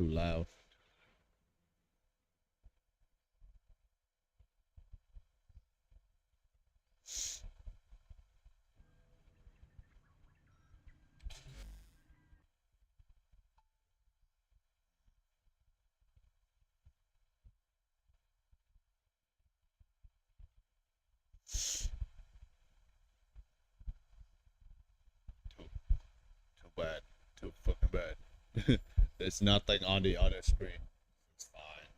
Too loud. Too, too bad. Too fucking bad. There's nothing on the other screen. It's fine.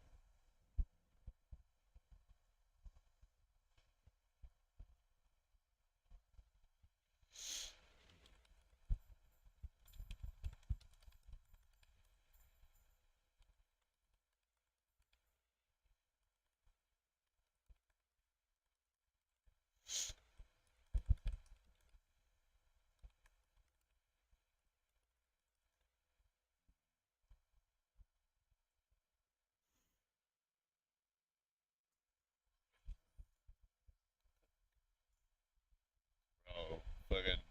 Oh, fucking,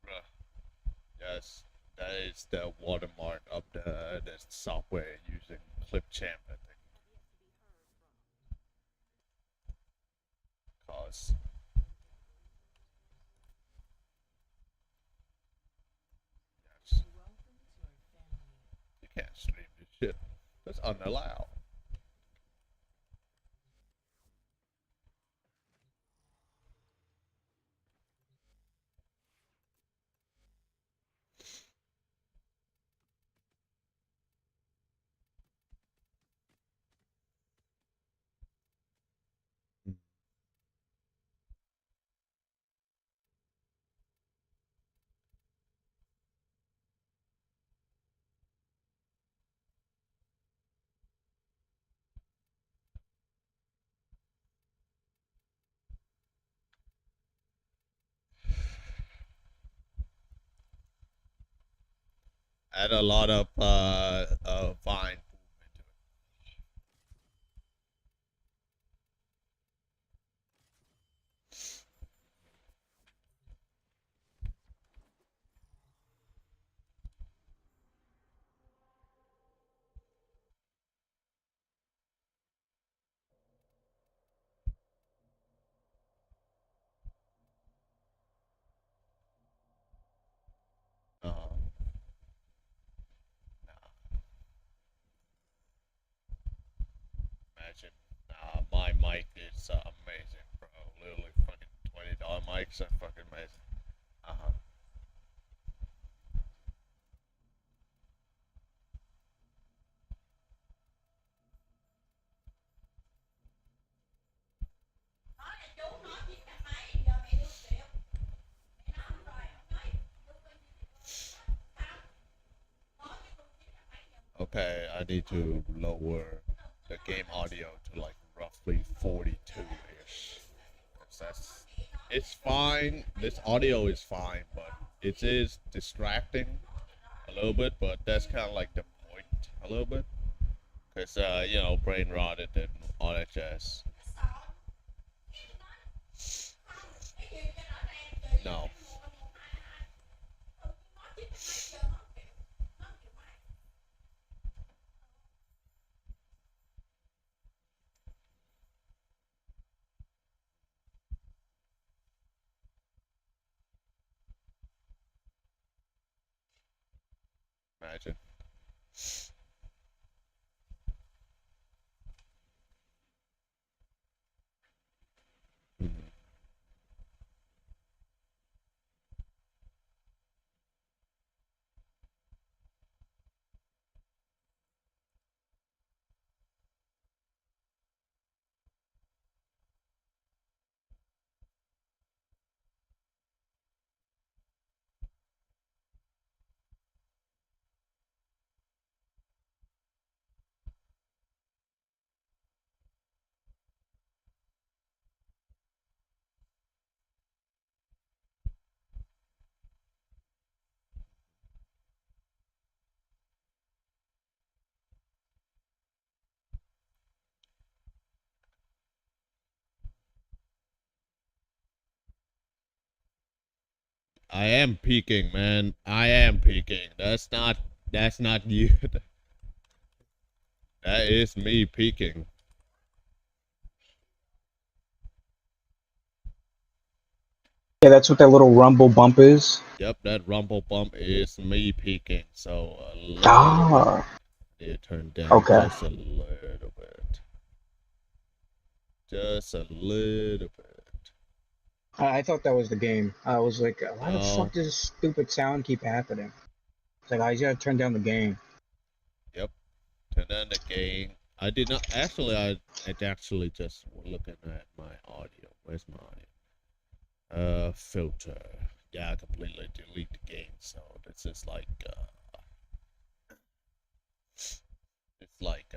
bruh. Yes, that is the watermark of the software using Clipchamp, I think. Cause yes, you can't stream this shit. That's unallowed. Add a lot of fine movement to it. Nah, imagine. Nah, my mic is amazing, bro. Literally fucking $20 mics are fucking amazing. Uh huh. Okay, I need to lower the game audio to like roughly 42 ish. That's it's fine. This audio is fine, but it is distracting a little bit. But that's kind of like the point a little bit, because brain rotted and all that jazz. No, imagine. Mhm. I am peaking, man. I am peaking. That's not you. That is me peeking. Yeah, that's what that little rumble bump is. Yep, that rumble bump is me peeking. So a little bit. Ah, It turned down okay. just a little bit. Just a little bit. I thought that was the game. I was like, why the fuck No. does this stupid sound keep happening? It's like, I just gotta turn down the game. Yep. Turn down the gain. I did not actually. I actually just looking at my audio. Where's my audio? Filter. Yeah, I completely delete the gain. So this is like it's like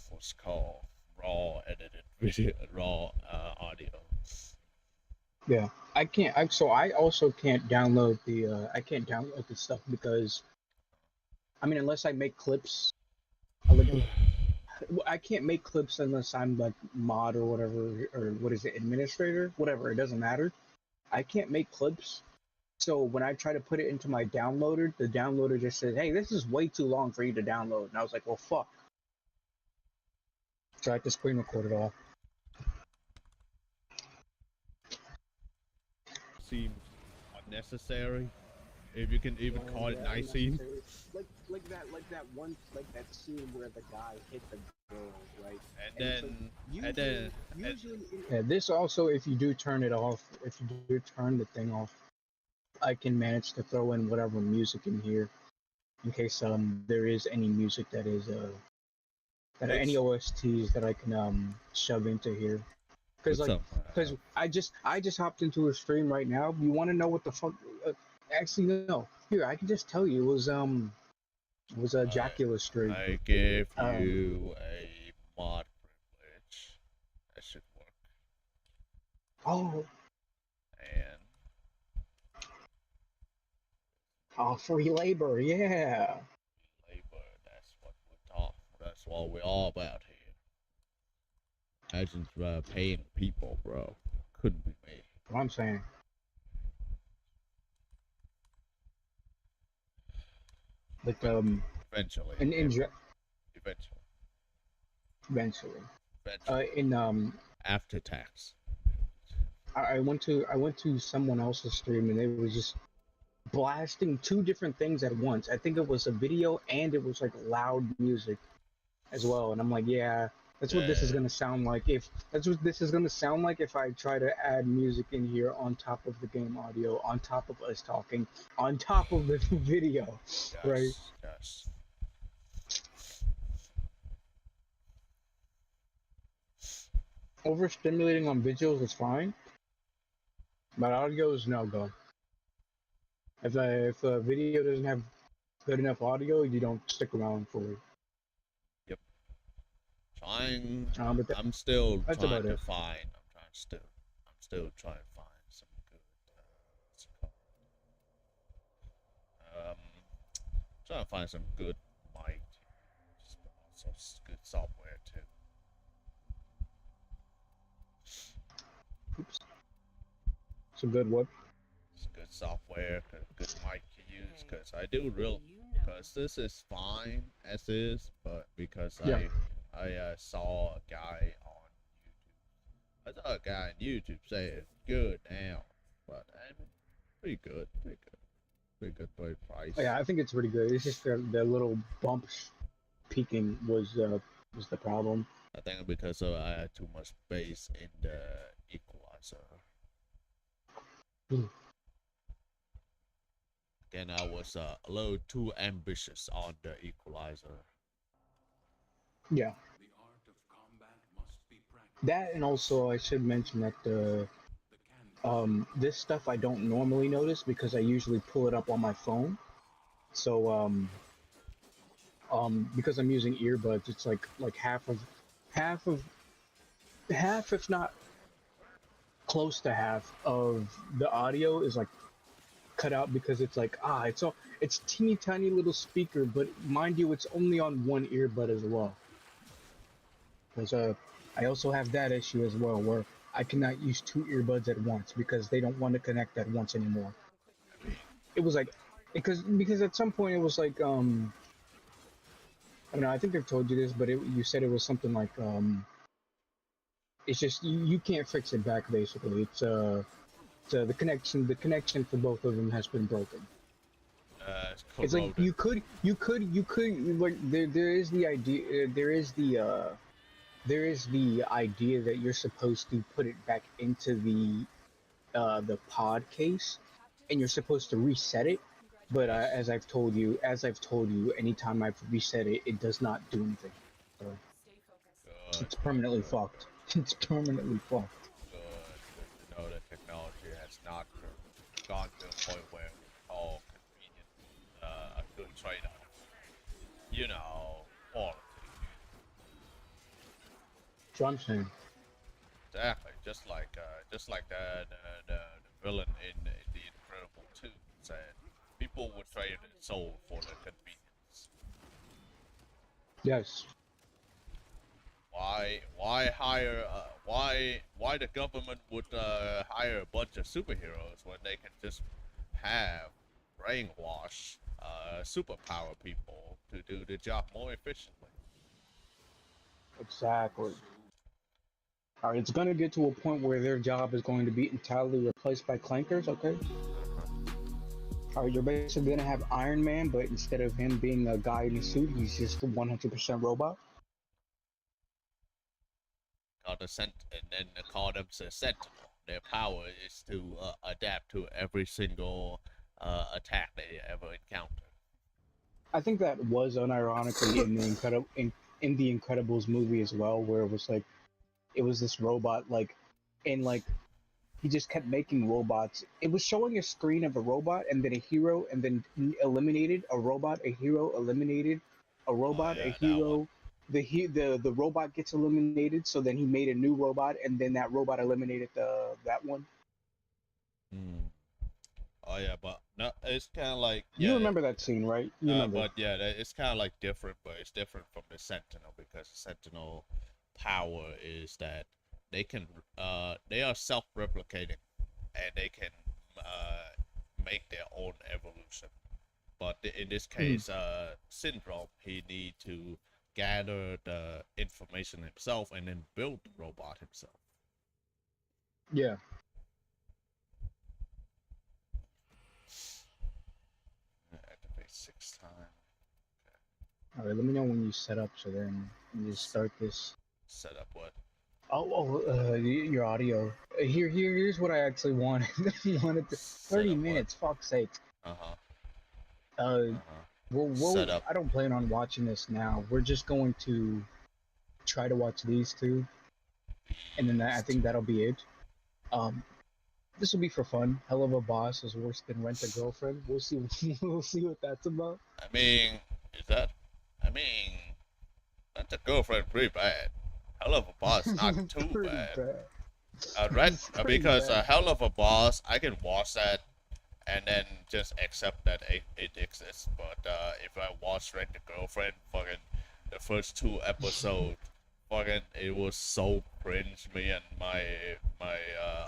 what's called raw edited video, raw audio. Yeah, I can't. So I also can't download the. I can't download the stuff because I mean, unless I make clips, like I can't make clips unless I'm like mod or whatever, or what is it, administrator, whatever. It doesn't matter. I can't make clips. So when I try to put it into my downloader, the downloader just says, "Hey, this is way too long for you to download." And I was like, "Well, fuck." So I had to screen record it all. Seems unnecessary. If you can even call it nice scene. Like that one, like that scene where the guy hit the girl, right? And And it's like then and usually, then and, usually. Yeah, this also, if you do turn it off, if you do turn the thing off, I can manage to throw in whatever music in here in case there is any music that is that are any what's OSTs that I can shove into here. Cause what's like, up? cause I just hopped into a stream right now. You want to know what the fuck? Actually, no. Here, I can just tell you. It was a Jacula stream. I give Um, you a mod privilege. That should work. oh, And free labor, yeah. labor. That's what we talk. That's what we're all about here. Imagine paying people, bro. Couldn't be me. What I'm saying. Like But eventually, in eventually, eventually, eventually, in after tax. I went to someone else's stream and they were just blasting two different things at once. I think it was a video and it was like loud music as well. And I'm like, yeah, that's what this is Yeah. gonna sound like if that's what this is gonna sound like if I try to add music in here on top of the game audio, on top of us talking, on top of the video, right? Yes. Yes. Overstimulating on visuals is fine, but audio is no go. If a video doesn't have good enough audio, you don't stick around for it. Yep. Trying. But I'm still that's trying about to it. find. I'm still trying to find some good. What's it called? Trying to find some good mic, but also good software too. Oops. It's a good what? It's good software, good mic to use. Cause I do real. Cause this is fine as is, but because Yeah. I saw a guy on YouTube. I saw a guy on YouTube say it's good now, but I mean, pretty good, pretty good for the price. Yeah, I think it's pretty good. It's just the little bumps peaking was the problem. I think because I had too much bass in the equalizer. Mm. Again, I was a little too ambitious on the equalizer. Yeah. That and also I should mention that this stuff I don't normally notice because I usually pull it up on my phone. So because I'm using earbuds, it's like half of half if not close to half of the audio is like cut out because it's like it's teeny tiny little speaker, but mind you, it's only on one earbud as well. Because I also have that issue as well where I cannot use two earbuds at once because they don't want to connect at once anymore. I mean, It was like because at some point it was like I know I think I've told you this, but you said it was something like it's just you can't fix it back. Basically, it's the connection for both of them has been broken. It's It's like corroded. you could like there is the idea there is the idea that you're supposed to put it back into the pod case, and you're supposed to reset it. But Yes. as I've told you, anytime I've reset it, it does not do anything. So Good, it's good, permanently good, fucked. It's permanently fucked. good. Good to know that technology has not gone to a point where all convenient, a good trade-off. You know, quality. That's what I'm saying. Exactly. Just like the villain in the Incredible 2 said, people would trade their soul for the convenience. Yes. Why the government would hire a bunch of superheroes when they can just have brainwash superpower people to do the job more efficiently? Exactly. All right, it's gonna get to a point where their job is going to be entirely replaced by clankers. Okay. All right, you're basically gonna have Iron Man, but instead of him being a guy in a suit, he's just a 100% robot. And then they call them the Sentinel. Their power is to adapt to every single attack they ever encounter. I think that was unironically in the Incredibles movie as well, where it was like it was this robot and he just kept making robots. It was showing a screen of a robot and then a hero, and then he eliminated a robot, a hero eliminated a Oh robot, a yeah, that one. hero. The robot gets eliminated, so then he made a new robot, and then that robot eliminated the that one. Hmm. Oh yeah, but no, it's kind of like You yeah. remember that scene, right? You remember? But yeah, it's kind of like different, but it's different from the Sentinel because the Sentinel power is that they are self-replicating and they can make their own evolution. But in this Hmm. case, Syndrome, he need to gather the information himself and then build the robot himself. Yeah. Activate 6 times. All right. Let me know when you set up, so then you just start this. Set up what? Your audio. Here's what I actually wanted. wanted to, Set 30 up what? minutes. Fuck's sake. Uh huh. Uh, Uh huh. we'll. Set up. I don't plan on watching this now. We're just going to try to watch these two, and then I These think two. that'll be it. Um, this will be for fun. Hell of a boss is worse than rent a girlfriend. We'll see. We'll see what that's about. I mean, is that? I mean, that's a girlfriend pretty bad. Hell of a boss, not It's too pretty bad. bad. Right? It's pretty Because bad. a hell of a boss, I can watch that and then just accept that it exists. But if I watch Rent a Girlfriend, fucking the first 2 episodes, fucking it was so cringe. Me and my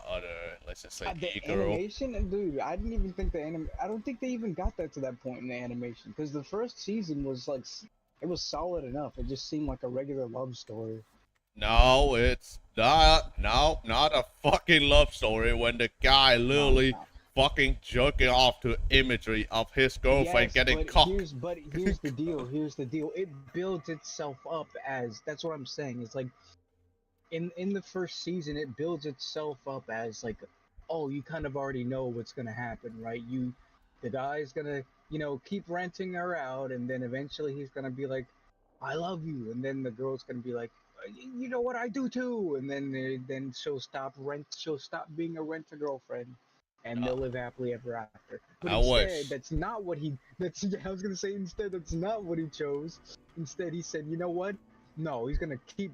other, let's just say, The e girl. animation, dude, I didn't even think I don't think they even got that to that point in the animation because the first season was like, it was solid enough. It just seemed like a regular love story. No, it's not. No, not a fucking love story when the guy No, literally no. fucking jerking off to imagery of his girlfriend Yes, getting cock. but here's the deal. Here's the deal. It builds itself up as that's what I'm saying. It's like in the first season it builds itself up as like, oh, you kind of already know what's gonna happen, right? The guy's gonna, keep renting her out, and then eventually he's gonna be like, I love you, and then the girl's gonna be like, you know what, I do too, and then she'll stop being a rent a girlfriend, and they'll Uh, live happily ever after. But I instead, wish. that's not what he. That's yeah, I was gonna say instead that's not what he chose. Instead, he said, you know what? No, he's gonna keep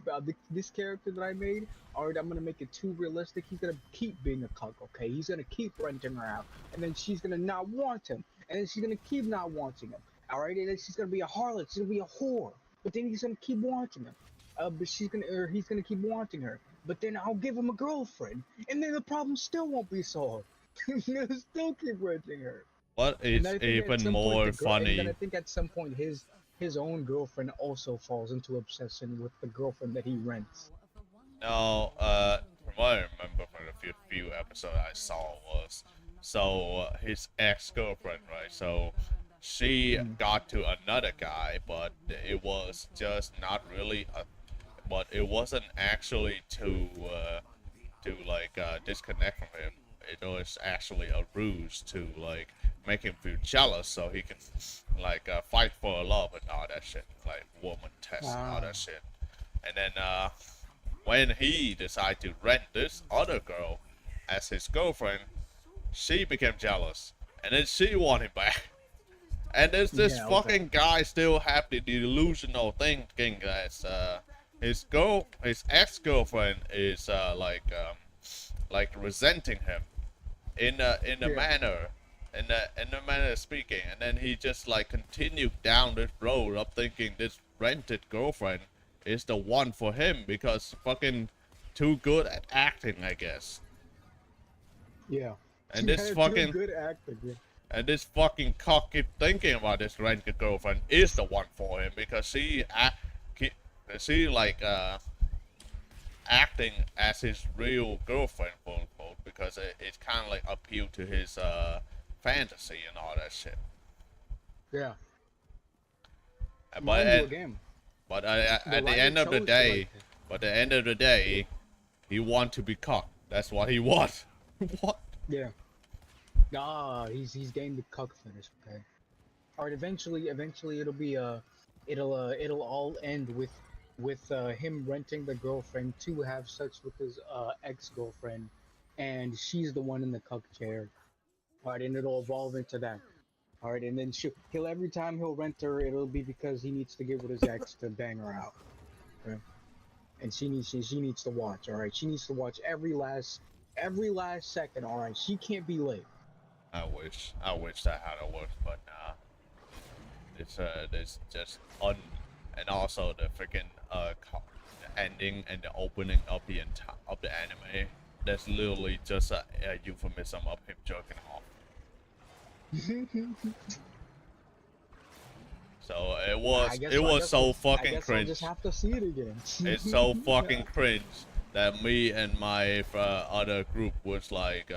this character that I made. All right, I'm gonna make it too realistic. He's gonna keep being a cuck, okay? He's gonna keep renting her out, and then she's gonna not want him, and then she's gonna keep not wanting him. All right, and then she's gonna be a harlot. She's gonna be a whore, but then he's gonna keep wanting him. Or he's gonna keep wanting her, but then I'll give him a girlfriend, and then the problem still won't be solved. He's gonna still keep renting her. What And is I think at even some point more funny? at some point his own girlfriend also falls into obsession with the girlfriend that he rents. Now, from what I remember from the few episodes I saw was, so his ex-girlfriend, right? So she Mm. got to another guy, but it was just not really a, but it wasn't actually to like disconnect from him. It was actually a ruse to like make him feel jealous, so he can like fight for love and all that shit, like woman test and all Ah, that shit. And then when he decided to rent this other girl as his girlfriend, she became jealous, and then she wanted him back. And there's this yeah, okay. fucking guy still have the delusional thinking that his ex-girlfriend is like resenting him in a Yeah, manner in the manner of speaking, and then he just like continued down this road of thinking this rented girlfriend is the one for him because fucking too good at acting, I guess. yeah. And this Yeah, too fucking good acting. Yeah. and this fucking cock keep thinking about this rented girlfriend is the one for him because she like acting as his real girlfriend, quote unquote, because it kind of like appeal to his fantasy and all that shit. Yeah. But Mind you, again, the at the writer end of the chose to like day, but at the end of the day, he want to be cocked. That's what he wants. What? yeah. Ah, he's gained the cuck finish. Okay. All right. Eventually, it'll all end with him renting the girlfriend to have sex with his ex-girlfriend, and she's the one in the cuck chair. All right, and it'll evolve into that. All right, and then he'll every time he'll rent her, it'll be because he needs to get with his ex to bang her out. Okay? And she needs to watch. All right, she needs to watch every last second. All right, she can't be late. I wish that how it worked, but nah. It's just un, and also the freaking the ending and the opening of the anime. That's literally just a euphemism of him jerking off. So it was so I fucking guess I'll just cringe. have to see it again. It's so fucking cringe that me and my other group was like,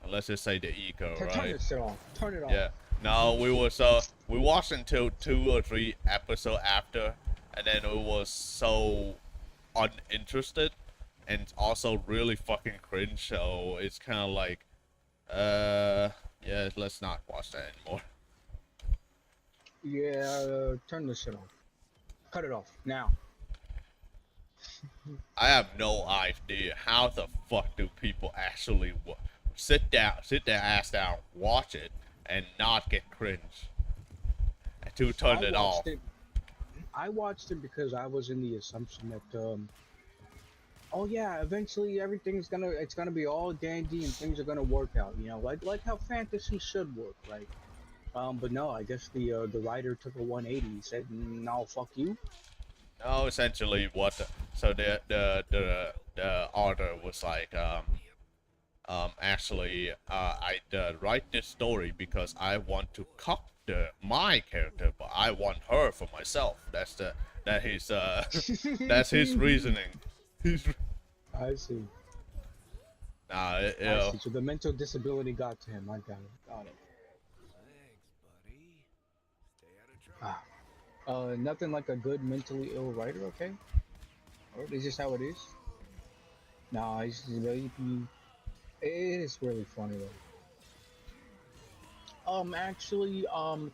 let's just say the eco, Turn right? this shit off. Turn it off. Yeah. No, we watched until 2 or 3 episodes after, and then it was so uninterested, and also really fucking cringe. So it's kind of like, yeah, let's not watch that anymore. Yeah, turn this shit off. Cut it off now. I have no idea how the fuck do people actually sit their ass down, watch it, and not get cringe, and to turn I it watched off. it. I watched it because I was in the assumption that oh yeah, eventually it's gonna be all dandy and things are gonna work out, you know, like how fantasy should work, right? But no, I guess the writer took a 180. He said, "No, fuck you." No, essentially what so the author was like actually I write this story because I want to cock my character, but I want her for myself. That his that's his reasoning. He's I see. nah you I know, see. So the mental disability got to him. I got it. Got it. Ah. Nothing like a good mentally ill writer. Okay. Alright, is this how it is? Nah, it is really funny though. Actually,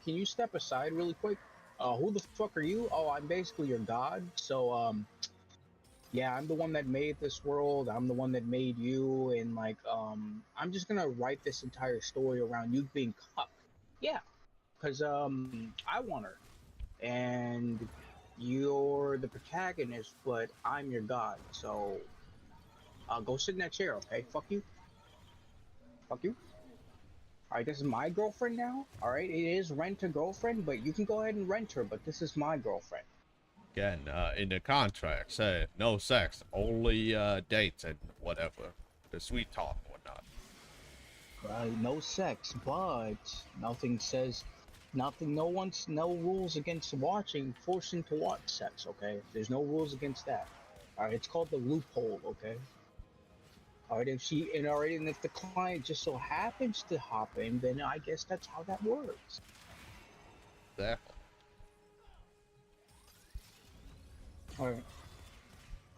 can you step aside really quick? Who the fuck are you? Oh, I'm basically your god. So, yeah, I'm the one that made this world. I'm the one that made you, and like, I'm just gonna write this entire story around you being cucked. Yeah, cause I want her, and you're the protagonist, but I'm your god. So, go sit in that chair, okay? Fuck you. Fuck you. All right, this is my girlfriend now. All right, it is rent a girlfriend, but you can go ahead and rent her. But this is my girlfriend. again in the contract say no sex, only dates and whatever, the sweet talk and whatnot. Right, no sex, but nothing says Nothing, no rules against watching, forcing to watch sex, okay? There's no rules against that. Alright, it's called the loophole, okay? Alright, and if the client just so happens to hop in, then I guess that's how that works. Exactly. Alright.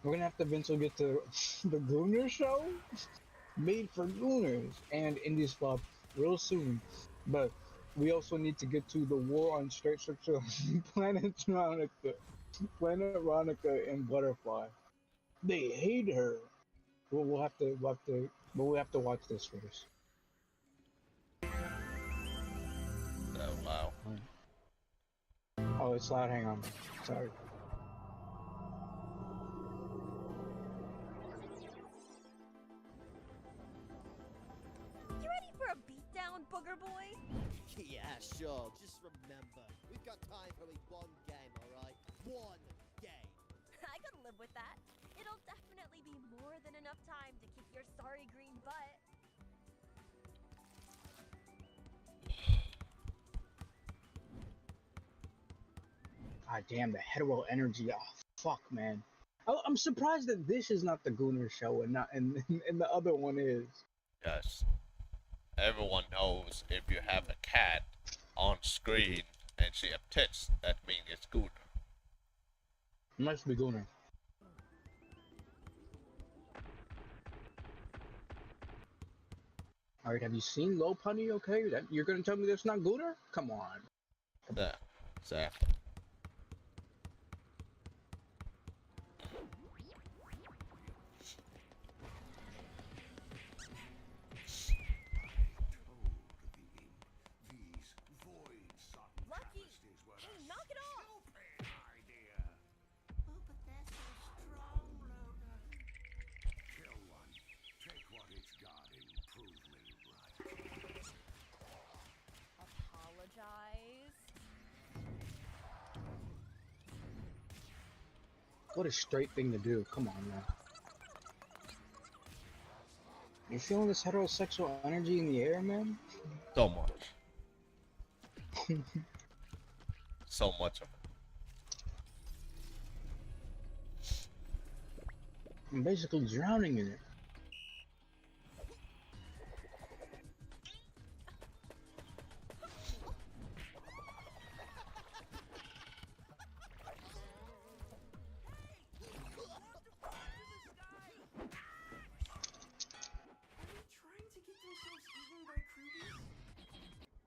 We're gonna have to eventually get to the Gooner show? Made for Gooners and Indie Swap real soon. But we also need to get to the war on straight structure Planet Veronica. Planet Veronica and Butterfly. They hate her. We'll have to watch this first. Oh wow. Oh, it's loud. Hang on. Sorry. You ready for a beatdown, booger boy? Yeah, sure. Just remember, we've got time for only one game, alright? One game. I could live with that. It'll definitely be more than enough time to kick your sorry green butt. God damn, the hetero energy. Oh, fuck, man. I'm surprised that this is not the Gooner show and not and the other one is. Yes. Everyone knows if you have a cat on screen and she have tits, that means it's good. It must be Gooner. Alright, have you seen Low Punny? Okay, you're gonna tell me that's not Gooner? Come on. Yeah, exactly. Lucky! Hey, knock it off! Oh, but they're so strong, Logan. Kill one. Take what it's got and prove me right. Apologize. What a straight thing to do. Come on, man. You feeling this heterosexual energy in the air, man? So much. So much of it. I'm basically drowning in it.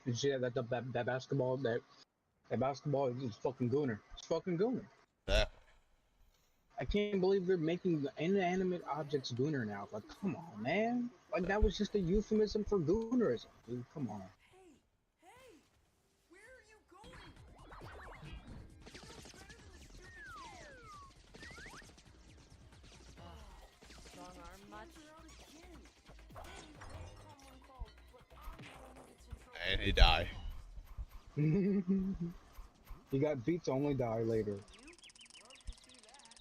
You see that basketball is fucking Gooner. It's fucking Gooner. Yeah. I can't believe they're making inanimate objects Gooner now. Like, come on, man. Like that was just a euphemism for Goonerism, dude. Come on. Hey! Where are you going? You know better than the stupid kids. Strong arm much? They're out again. Hey, someone called, but I'm the one who gets in trouble. And he died. He got beat to only die later. Love to see that.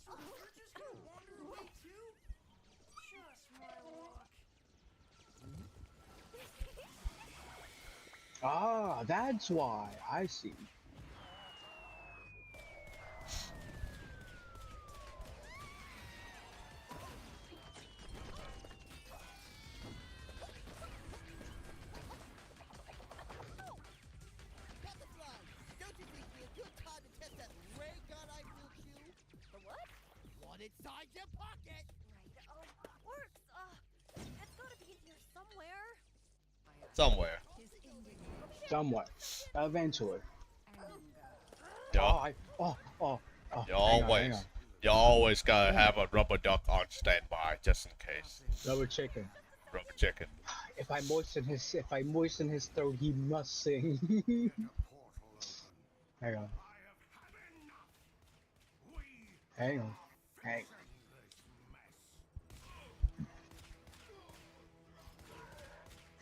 So you're just gonna wander away too? Just my luck. Ah, that's why. I see. Butterfly, don't you think it'd be a good time to test that ray gun I built you? The what? One inside your pocket! Right. Oh, works. It's gotta be in here somewhere. Somewhere. Somewhat. Eventually. Yo, Oh. you hang on. you always gotta have a rubber duck on standby just in case. Rubber chicken. Rubber chicken. If I moisten his throat, he must sing. Hang on. Hang on. Hang.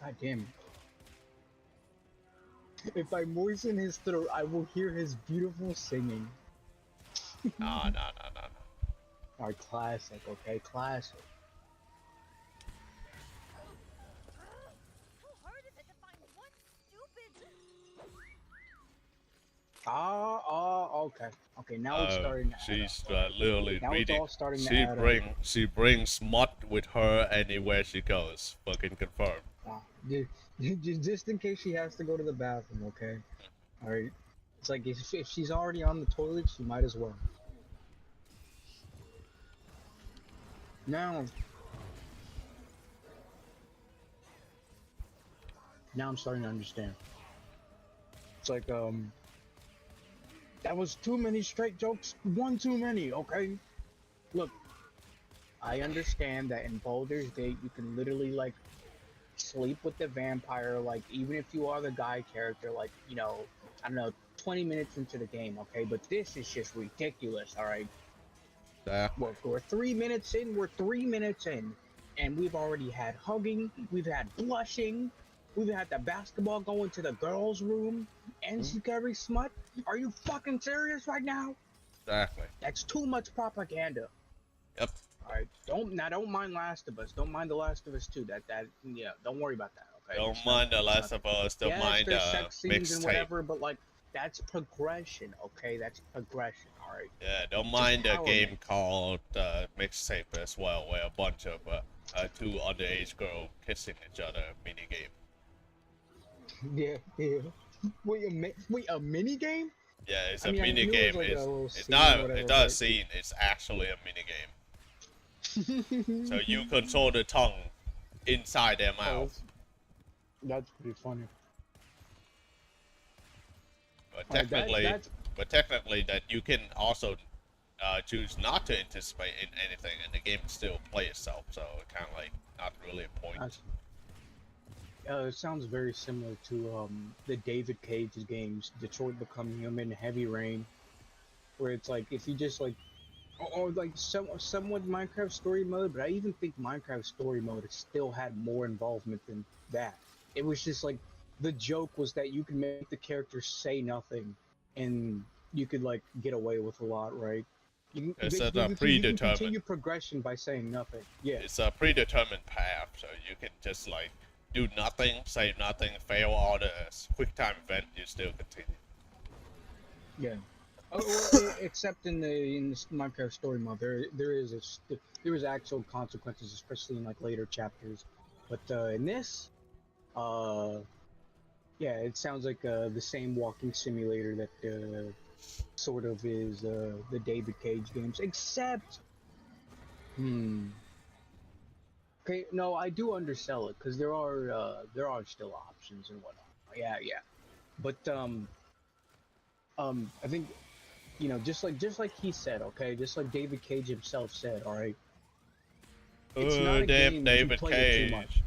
God damn it. If I moisten his throat, I will hear his beautiful singing. No. Alright, classic, okay? Classic. Okay. Okay, now it's starting to add up. She's literally Now it's reading. all starting to add up. She brings smut with her anywhere she goes. Fucking confirmed. Just in case she has to go to the bathroom, okay? Alright. It's like if she's already on the toilet, she might as well. Now I'm starting to understand. It's like, that was too many straight jokes, one too many, okay? Look, I understand that in Baldur's Gate, you can literally, like, sleep with the vampire, like, even if you are the guy character, like, you know, I don't know, 20 minutes into the game, okay? But this is just ridiculous, alright? Yeah. We're 3 minutes in, and we've already had hugging, we've had blushing, we've had the basketball going to the girls' room, and she carries smut. Are you fucking serious right now? Exactly. That's too much propaganda. Yep. Alright, don't mind Last of Us. Don't mind The Last of Us 2. Yeah, don't worry about that, okay? Don't mind The Last of Us. Don't mind there's sex scenes and mixtape. whatever, but like, that's progression, okay? That's progression, alright? Yeah, don't mind the empowerment. game called mixtape as well, where a bunch of two underage girls kissing each other mini game. Yeah. Wait, a mini game? Yeah, it's I a mean, I mini knew it game. was like a little It's scene not. or whatever, It's not a but- scene. It's actually a mini game. So you control the tongue inside their Oh, mouth. that's pretty funny. But Alright, technically, that you can also choose not to anticipate in anything, and the game still play itself. So it kind of like not really a point. It sounds very similar to the David Cage games, Detroit Become Human, Heavy Rain, where it's like if you just like, or like somewhat Minecraft Story Mode, but I even think Minecraft Story Mode still had more involvement than that. It was just like the joke was that you could make the character say nothing, and you could like get away with a lot, right? It's You a can predetermined. continue progression by saying nothing. Yeah. It's a predetermined path, so you can just like do nothing, say nothing, fail all the quick time event, you still continue. Yeah. Well, except in the Minecraft Story Mode, there is actual consequences, especially in like later chapters. But in this, yeah, it sounds like the same walking simulator that sort of is the David Cage games, except, okay, no, I do undersell it because there are still options and whatnot. Yeah, but I think, you know, just like he said, okay, just like David Cage himself said, all right. It's not a game if you play it too much.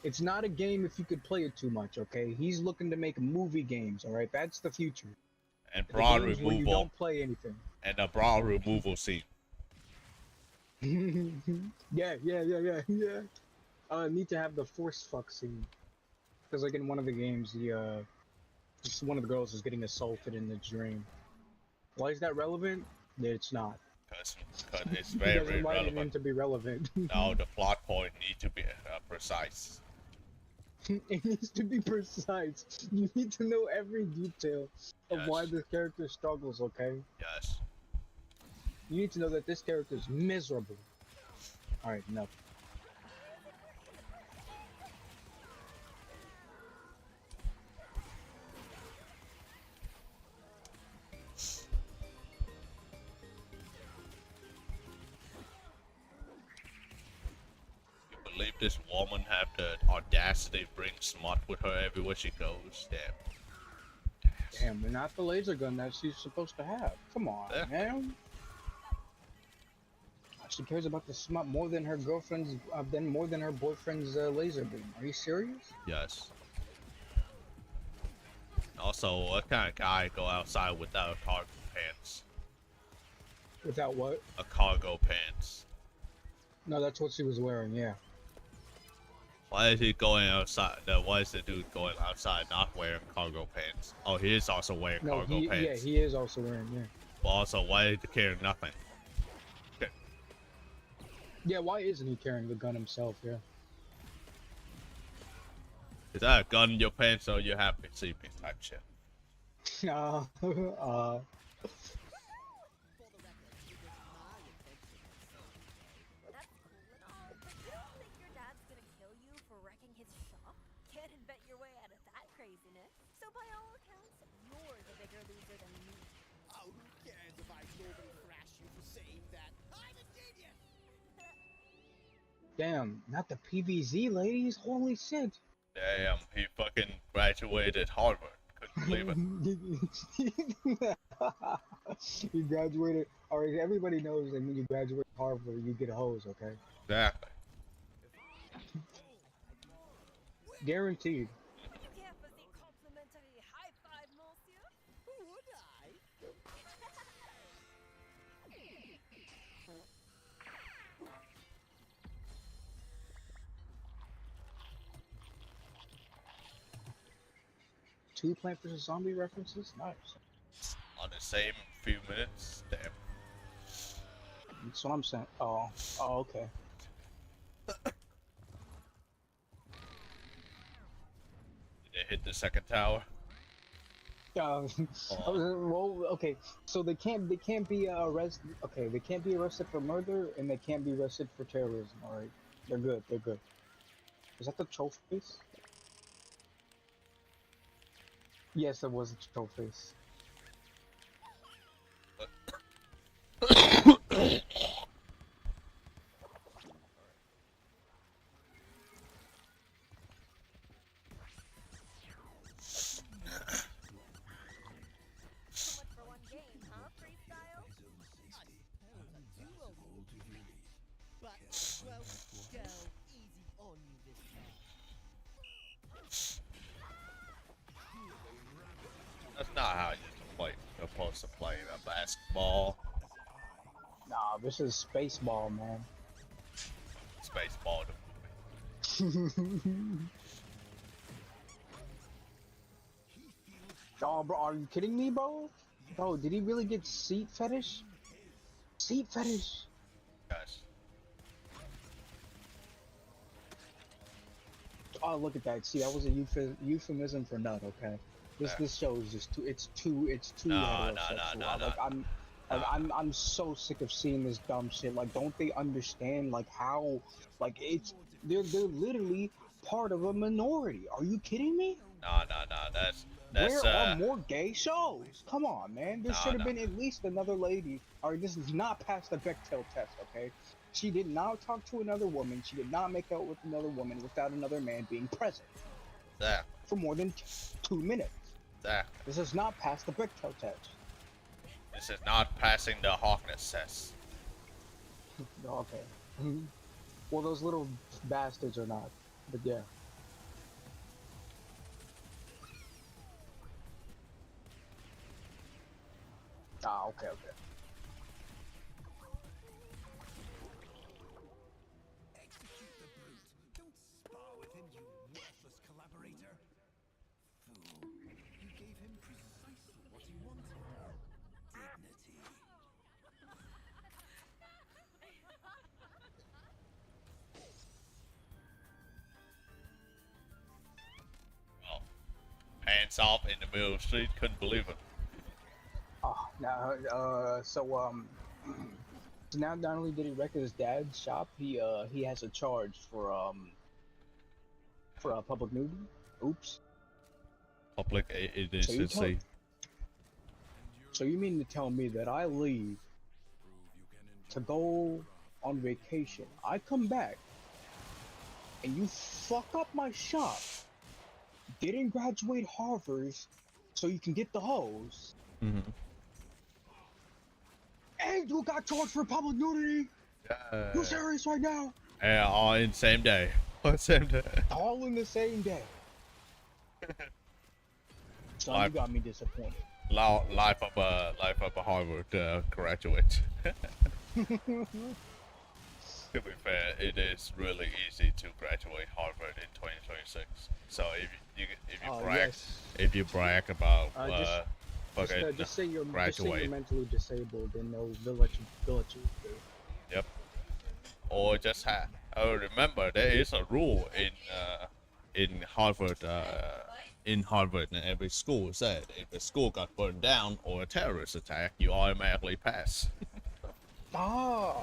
It's not a game if you could play it too much, okay? He's looking to make movie games, all right? That's the future. And broad Games where you removal. don't play anything. And a broad removal scene. Yeah. Need to have the force fuck scene. Because like in one of the games, just one of the girls is getting assaulted in the dream. Why is that relevant? It's not. Because it's He very doesn't write it in relevant. to be relevant. No, the plot point need to be precise. It needs to be precise. You need to know every detail of Yes. why this character struggles, okay? Yes. You need to know that this character is miserable. Alright, enough. You believe this woman have the audacity to bring smut with her everywhere she goes? Damn. Damn, and not the laser gun that she's supposed to have. Come on, Yeah. man. She cares about the smut more than her girlfriend's, more than her boyfriend's laser beam. Are you serious? Yes. Also, what kind of guy go outside without cargo pants? Without what? A cargo pants. No, that's what she was wearing. Yeah. Why is he going outside? Why is the dude going outside not wearing cargo pants? Oh, he is also wearing No, cargo yeah, pants. he is also wearing. Yeah. But also, why is he carrying nothing? Yeah. Why isn't he carrying the gun himself? Yeah. Is that a gun in your pants or you happy sleeping type shit? For the record, it was my invention. That's cool and all, but you don't think your dad's gonna kill you for wrecking his shop? Can't invent your way out of that craziness. So by all accounts, you're the bigger loser than me. Oh, who cares if I normally thrash you for saying that? I'm a genius! Damn, not the PVZ ladies. Holy shit. Damn, he fucking graduated Harvard. Couldn't believe it. You graduated. Alright, everybody knows that when you graduate Harvard, you get a hose. Okay, Exactly. guaranteed. You can't for the complimentary high five, monsieur. Would I? Two Plant vs Zombie references. Nice. On the same few minutes. Damn. That's what I'm saying. Oh, okay. Did they hit the second tower? Uh, well, okay. So they can't be arrested. Okay, they can't be arrested for murder, and they can't be arrested for terrorism. All right, they're good. They're good. Is that the trophies? Yes, it was a trophies. So much for one game, huh? Freestyle? I suppose a duo would be great. But, well, go easy on you this time. That's not how you're supposed to play the basketball. Nah, this is Spaceball, man. Spaceball, the movie. Oh, bro, are you kidding me, bro? Bro, did he really get seat fetish? Seat fetish. Guys. Oh, look at that. See, that was a euphemism for nut. Okay, this show is just too No, heterosexual. no. I'm so sick of seeing this dumb shit. Like, don't they understand like how like they're literally part of a minority. Are you kidding me? No. That's Where are more gay shows? Come on, man. There No, should have no. been at least another lady. Alright, this is not past the Bechdel test, okay? She did not talk to another woman. She did not make out with another woman without another man being present Exactly. for more than 2 minutes. Exactly. This is not past the Bechdel test. This is not passing the Hawkness test. Okay. Well, those little bastards are not. But yeah. Ah, okay. Execute the brute. Don't spar with him, you worthless collaborator. Fool. You gave him precisely what he wanted. Dignity. Well, pants off in the middle of the street, couldn't believe it. Oh, now, so now not only did he wreck his dad's shop, he has a charge for public nudity. Oops. Public indecency. So you mean to tell me that I leave to go on vacation, I come back, and you fuck up my shop, didn't graduate Harvard, so you can get the hose, Mm-hmm. and you got charged for public nudity? You serious right now? Yeah, all in the same day. All same day. All in the same day. Son, you Life. got me disappointed. Life of a Harvard graduate. To be fair, it is really easy to graduate Harvard in 2026. So if you brag, Yes. if you brag about fucking Just say you're graduate, mentally disabled, and they'll let you. yep. Or just remember there is a rule in Harvard in Harvard and every school said if a school got burned down or a terrorist attack, you automatically pass. Ah,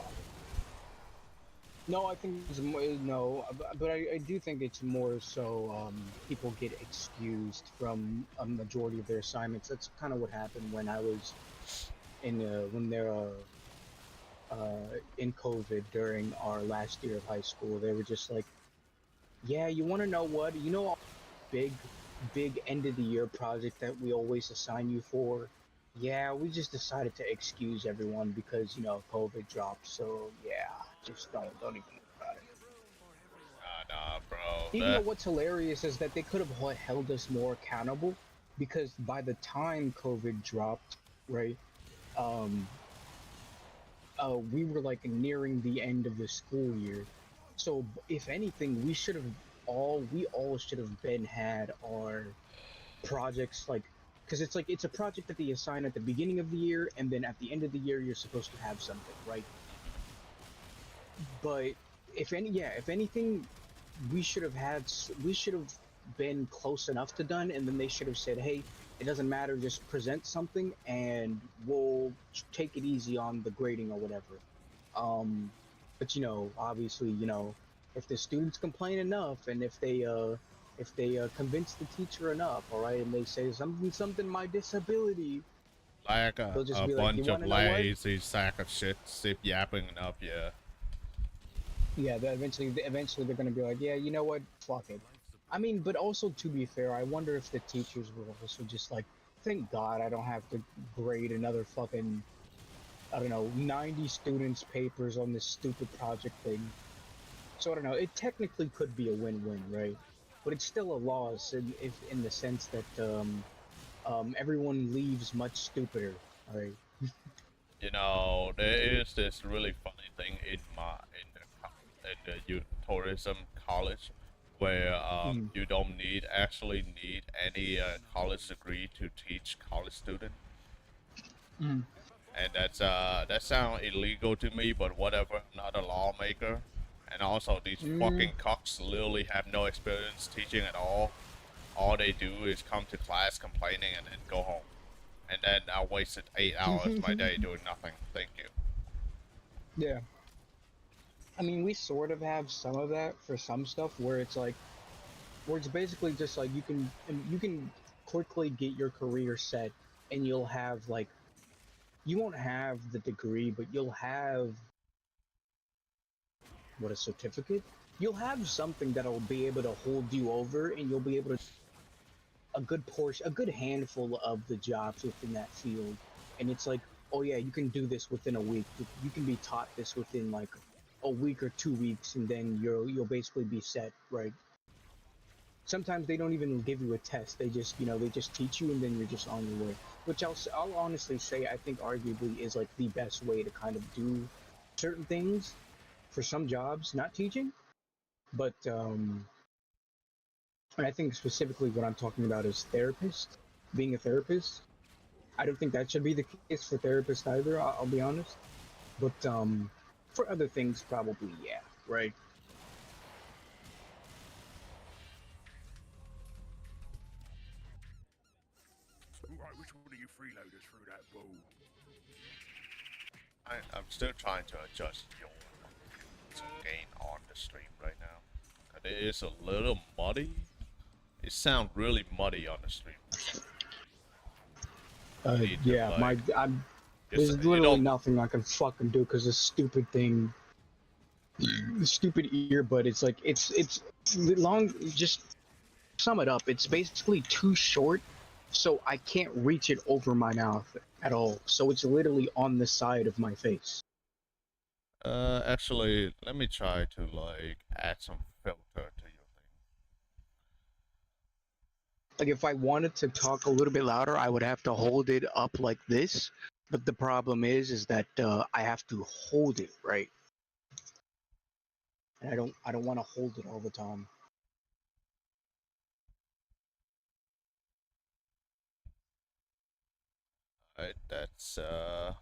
no, I think it's more, no, but I do think it's more so people get excused from a majority of their assignments. That's kind of what happened when I was in when they're in COVID during our last year of high school. They were just like, yeah, you want to know what? You know, big, big end of the year project that we always assign you for. Yeah, we just decided to excuse everyone because COVID dropped. So yeah, just don't even worry about it. Nah, bro. Even though what's hilarious is that they could have held us more accountable because by the time COVID dropped, right, um, we were like nearing the end of the school year. So if anything, we all should have been had our projects like, because it's like it's a project that they assign at the beginning of the year, and then at the end of the year you're supposed to have something, right? But if anything, we should have been close enough to done, and then they should have said, hey, it doesn't matter, just present something and we'll take it easy on the grading or whatever. But obviously, if the students complain enough, and if they convince the teacher enough, all right, and they say something my disability, Like they'll just a be like, you bunch want of to know what? lazy sack of shit, sip yapping enough, yeah. Yeah, eventually they're gonna be like, yeah, you know what? Fuck it. I mean, but also to be fair, I wonder if the teachers were also just like, thank God I don't have to grade another fucking, I don't know, 90 students' papers on this stupid project thing. So I don't know. It technically could be a win-win, right? But it's still a loss in the sense that everyone leaves much stupider. All right. You know, there is this really funny thing in the youth tourism college where Mm, you don't actually need any college degree to teach college students. mm, And that sounds illegal to me, but whatever. I'm not a lawmaker, and also these mm. fucking cocks literally have no experience teaching at all. All they do is come to class complaining and then go home. And then I wasted 8 hours of my day doing nothing. Thank you. Yeah. I mean, we sort of have some of that for some stuff where it's like, where it's basically just like you can quickly get your career set, and you'll have like, you won't have the degree, but you'll have what, a certificate. You'll have something that'll be able to hold you over, and you'll be able to a good handful of the jobs within that field. And it's like, oh yeah, you can do this within a week. You can be taught this within like a week or 2 weeks, and then you'll basically be set, right? Sometimes they don't even give you a test. They just teach you, and then you're just on your way. Which I'll honestly say I think arguably is like the best way to kind of do certain things for some jobs. Not teaching, but and I think specifically what I'm talking about is therapist, being a therapist. I don't think that should be the case for therapists either. I'll be honest, but for other things, probably yeah, right. Right, which one of you freeloaders threw that ball? I'm still trying to adjust your gain on the stream right now. And it is a little muddy. It sounds really muddy on the stream. Need to, Yeah, like, there's you literally don't. nothing I can fucking do because this stupid thing, the stupid earbud. It's like it's long. Just sum it up. It's basically too short, so I can't reach it over my mouth at all. So it's literally on the side of my face. Actually, let me try to like add some filter to your thing. Like if I wanted to talk a little bit louder, I would have to hold it up like this. But the problem is that I have to hold it right, and I don't want to hold it all the time. Alright, that's I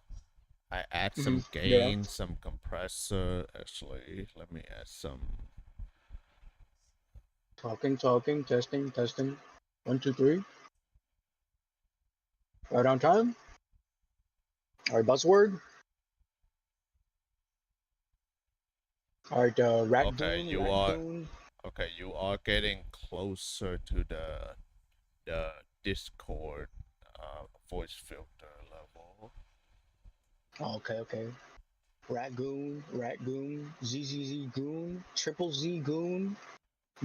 add Mm-hmm. some Yeah. gain, some compressor. Actually, let me add some. Talking, testing, testing. 1, 2, 3. Right on time. All right, buzzword. All right, Okay, raccoon, you are raccoon. okay. You are getting closer to the Discord voice filter level. Okay, okay. Raccoon, raccoon, ZZZ goon, triple Z goon,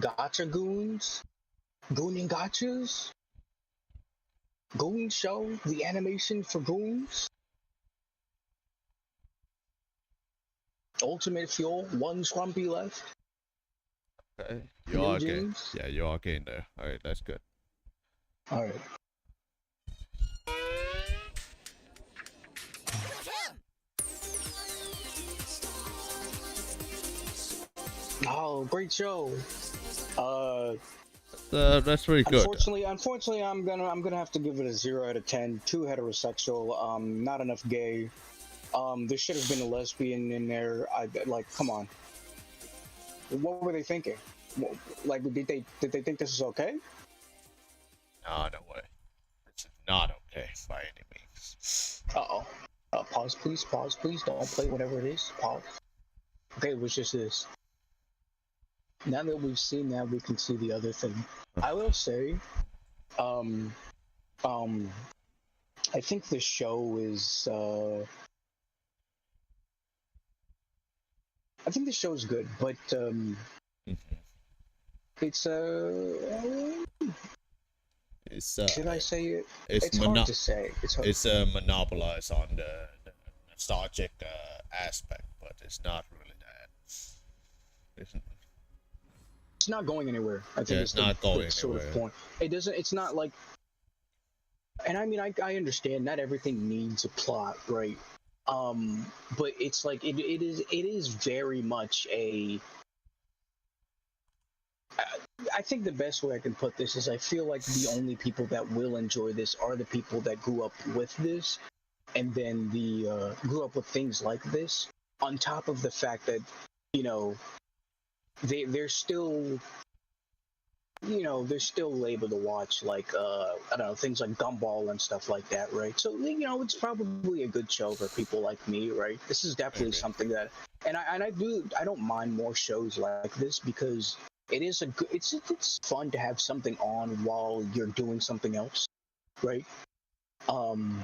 gotcha goons, gooning gotchas, goon show, the animation for goons, ultimate fuel, one scrumpy left, Okay, you new are getting jeans. yeah, you are getting there. All right, that's good. All right. Oh, great show. Uh, That's really good. unfortunately, I'm gonna have to give it a 0 out of 10. Too heterosexual. Not enough gay. There should have been a lesbian in there. Like, come on. What were they thinking? Like, did they think this is okay? No, no way. It's not okay by any means. Uh-oh. Pause, please. Pause, please. Don't play whatever it is. Pause. Okay, it was just this. Now that we've seen that, we can see the other thing. I will say, um, um, I think the show is, I think the show is good, but, it's, It's should I say it? it's It's hard to say. it's monopolized on the nostalgic aspect, but it's not really that. It's not going anywhere. I think Yeah, it's it's not going the sort of anywhere. point. It doesn't. It's not like. And I mean, I understand not everything needs a plot, right? But it's like it is very much a. I think the best way I can put this is I feel like the only people that will enjoy this are the people that grew up with this, and then grew up with things like this. On top of the fact that, you know, they're still, they're still able to watch, like, I don't know, things like Gumball and stuff like that, right? So, it's probably a good show for people like me, right? This is definitely Maybe. something that, and I don't mind more shows like this because it is a good, it's fun to have something on while you're doing something else, right? Um,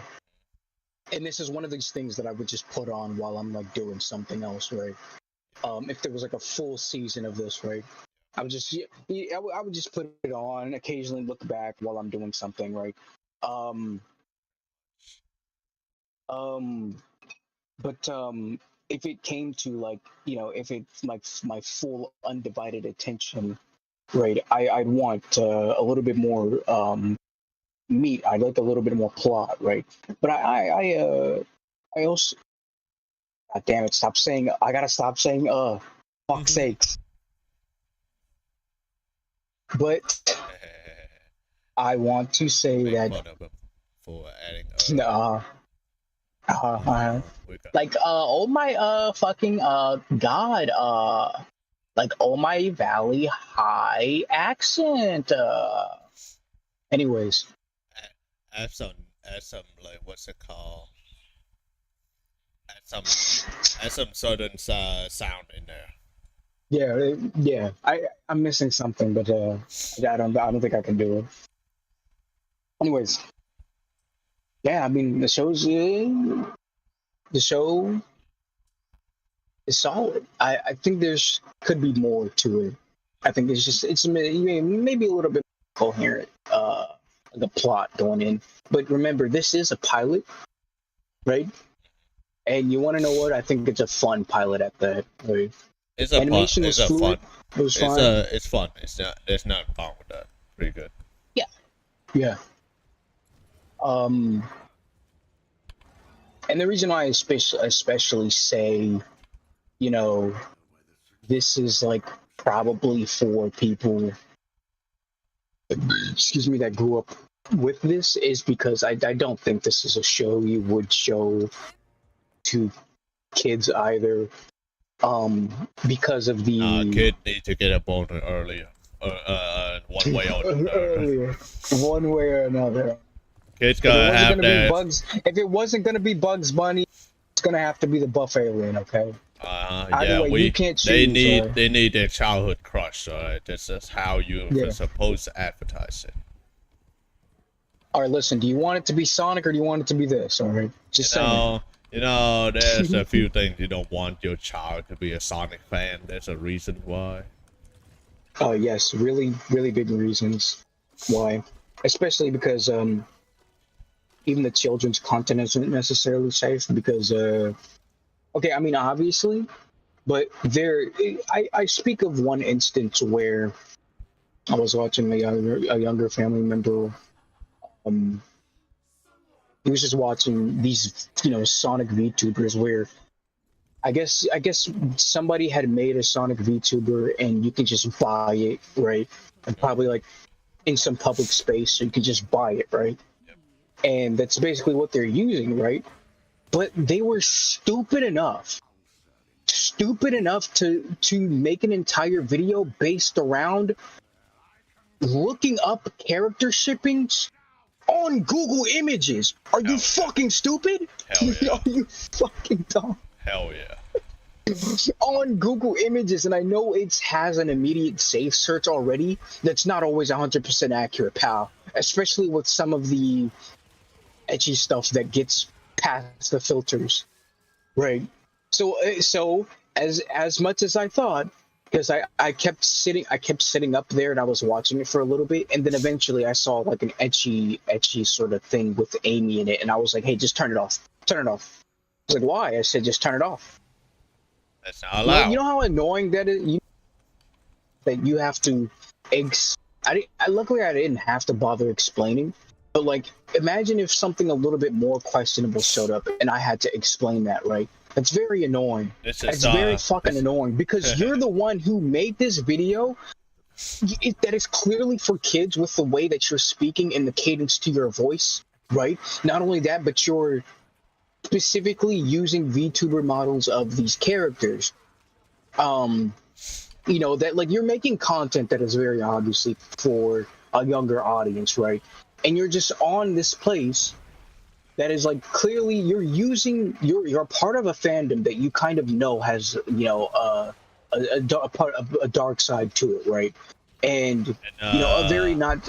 and this is one of these things that I would just put on while I'm like doing something else, right? If there was like a full season of this, right? I would just I would just put it on, occasionally look back while I'm doing something, right? Um, um, but if it came to, like, if it's like my full undivided attention, right? I'd want a little bit more meat. I'd like a little bit more plot, right? But I also, God damn it, stop saying, I gotta stop saying fuck's sakes. But I want to say Make that fun of him for adding uh, we got like, oh my fucking god, like, oh my Valley High accent. Anyways, add some like what's it called? Add some southern sound in there. yeah, I'm missing something, but I don't think I can do it. Anyways, yeah, I mean, the show is solid. I think there's could be more to it. I think it's maybe a little bit coherent, the plot going in. But remember, this is a pilot, right? And you want to know what? I think it's a fun pilot at that. Right? It's a fun. Animation was It's a fluid. fun. It was fine. It's fun. It's not. There's nothing wrong with that. Pretty good. Yeah, yeah. Um, and the reason why I especially say, you know, this is like probably for people, excuse me, that grew up with this is because I don't think this is a show you would show to kids either, because of the Kid need to get a boner earlier. one way or another. Earlier, one way or another. Kids If it gotta wasn't have gonna be that. Bugs, if it wasn't gonna be Bugs Bunny, it's gonna have to be the buff alien. Okay. Either Yeah, way, you can't they choose, need right? they need their childhood crush. This is how you're Yeah. supposed to advertise it. All right, listen. Do you want it to be Sonic or do you want it to be this? All right, just saying. There's a few things you don't want your child to be a Sonic fan. There's a reason why. Oh yes, really, really big reasons why, especially because even the children's content isn't necessarily safe because okay, I mean obviously, but I speak of one instance where I was watching a younger family member. He was just watching these Sonic VTubers where I guess somebody had made a Sonic VTuber and you can just buy it, right? And probably like in some public space, so you can just buy it, right? And that's basically what they're using, right? But they were stupid enough to make an entire video based around looking up character shippings on Google Images. Are you fucking stupid? Hell yeah. Are you fucking dumb? Hell yeah. On Google Images, and I know it has an immediate safe search already. That's not always 100% accurate, pal. Especially with some of the edgy stuff that gets past the filters, right? So as much as I thought, because I kept sitting up there and I was watching it for a little bit, and then eventually I saw like an etchy sort of thing with Amy in it, and I was like, hey, just turn it off. Turn it off. I was like, why? I said, just turn it off. That's not allowed. You know how annoying that is? That you have to luckily I didn't have to bother explaining, but like imagine if something a little bit more questionable showed up and I had to explain that, right? That's very annoying. It's very fucking annoying because you're the one who made this video that is clearly for kids with the way that you're speaking and the cadence to your voice, right? Not only that, but you're specifically using VTuber models of these characters. That like you're making content that is very obviously for a younger audience, right? And you're just on this place that is like clearly you're part of a fandom that you kind of know has a dark side to it, right? And a very not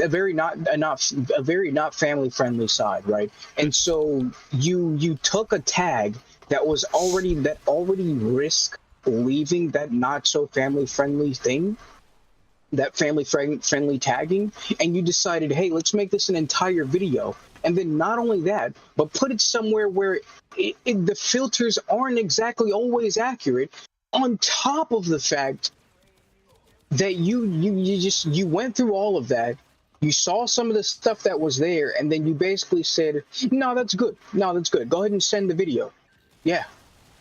family friendly side, right? And so you took a tag that already risked leaving that not so family friendly thing, that family friendly tagging, and you decided, hey, let's make this an entire video. And then not only that, but put it somewhere where the filters aren't exactly always accurate, on top of the fact that you went through all of that, you saw some of the stuff that was there, and then you basically said, no, that's good. Go ahead and send the video. Yeah,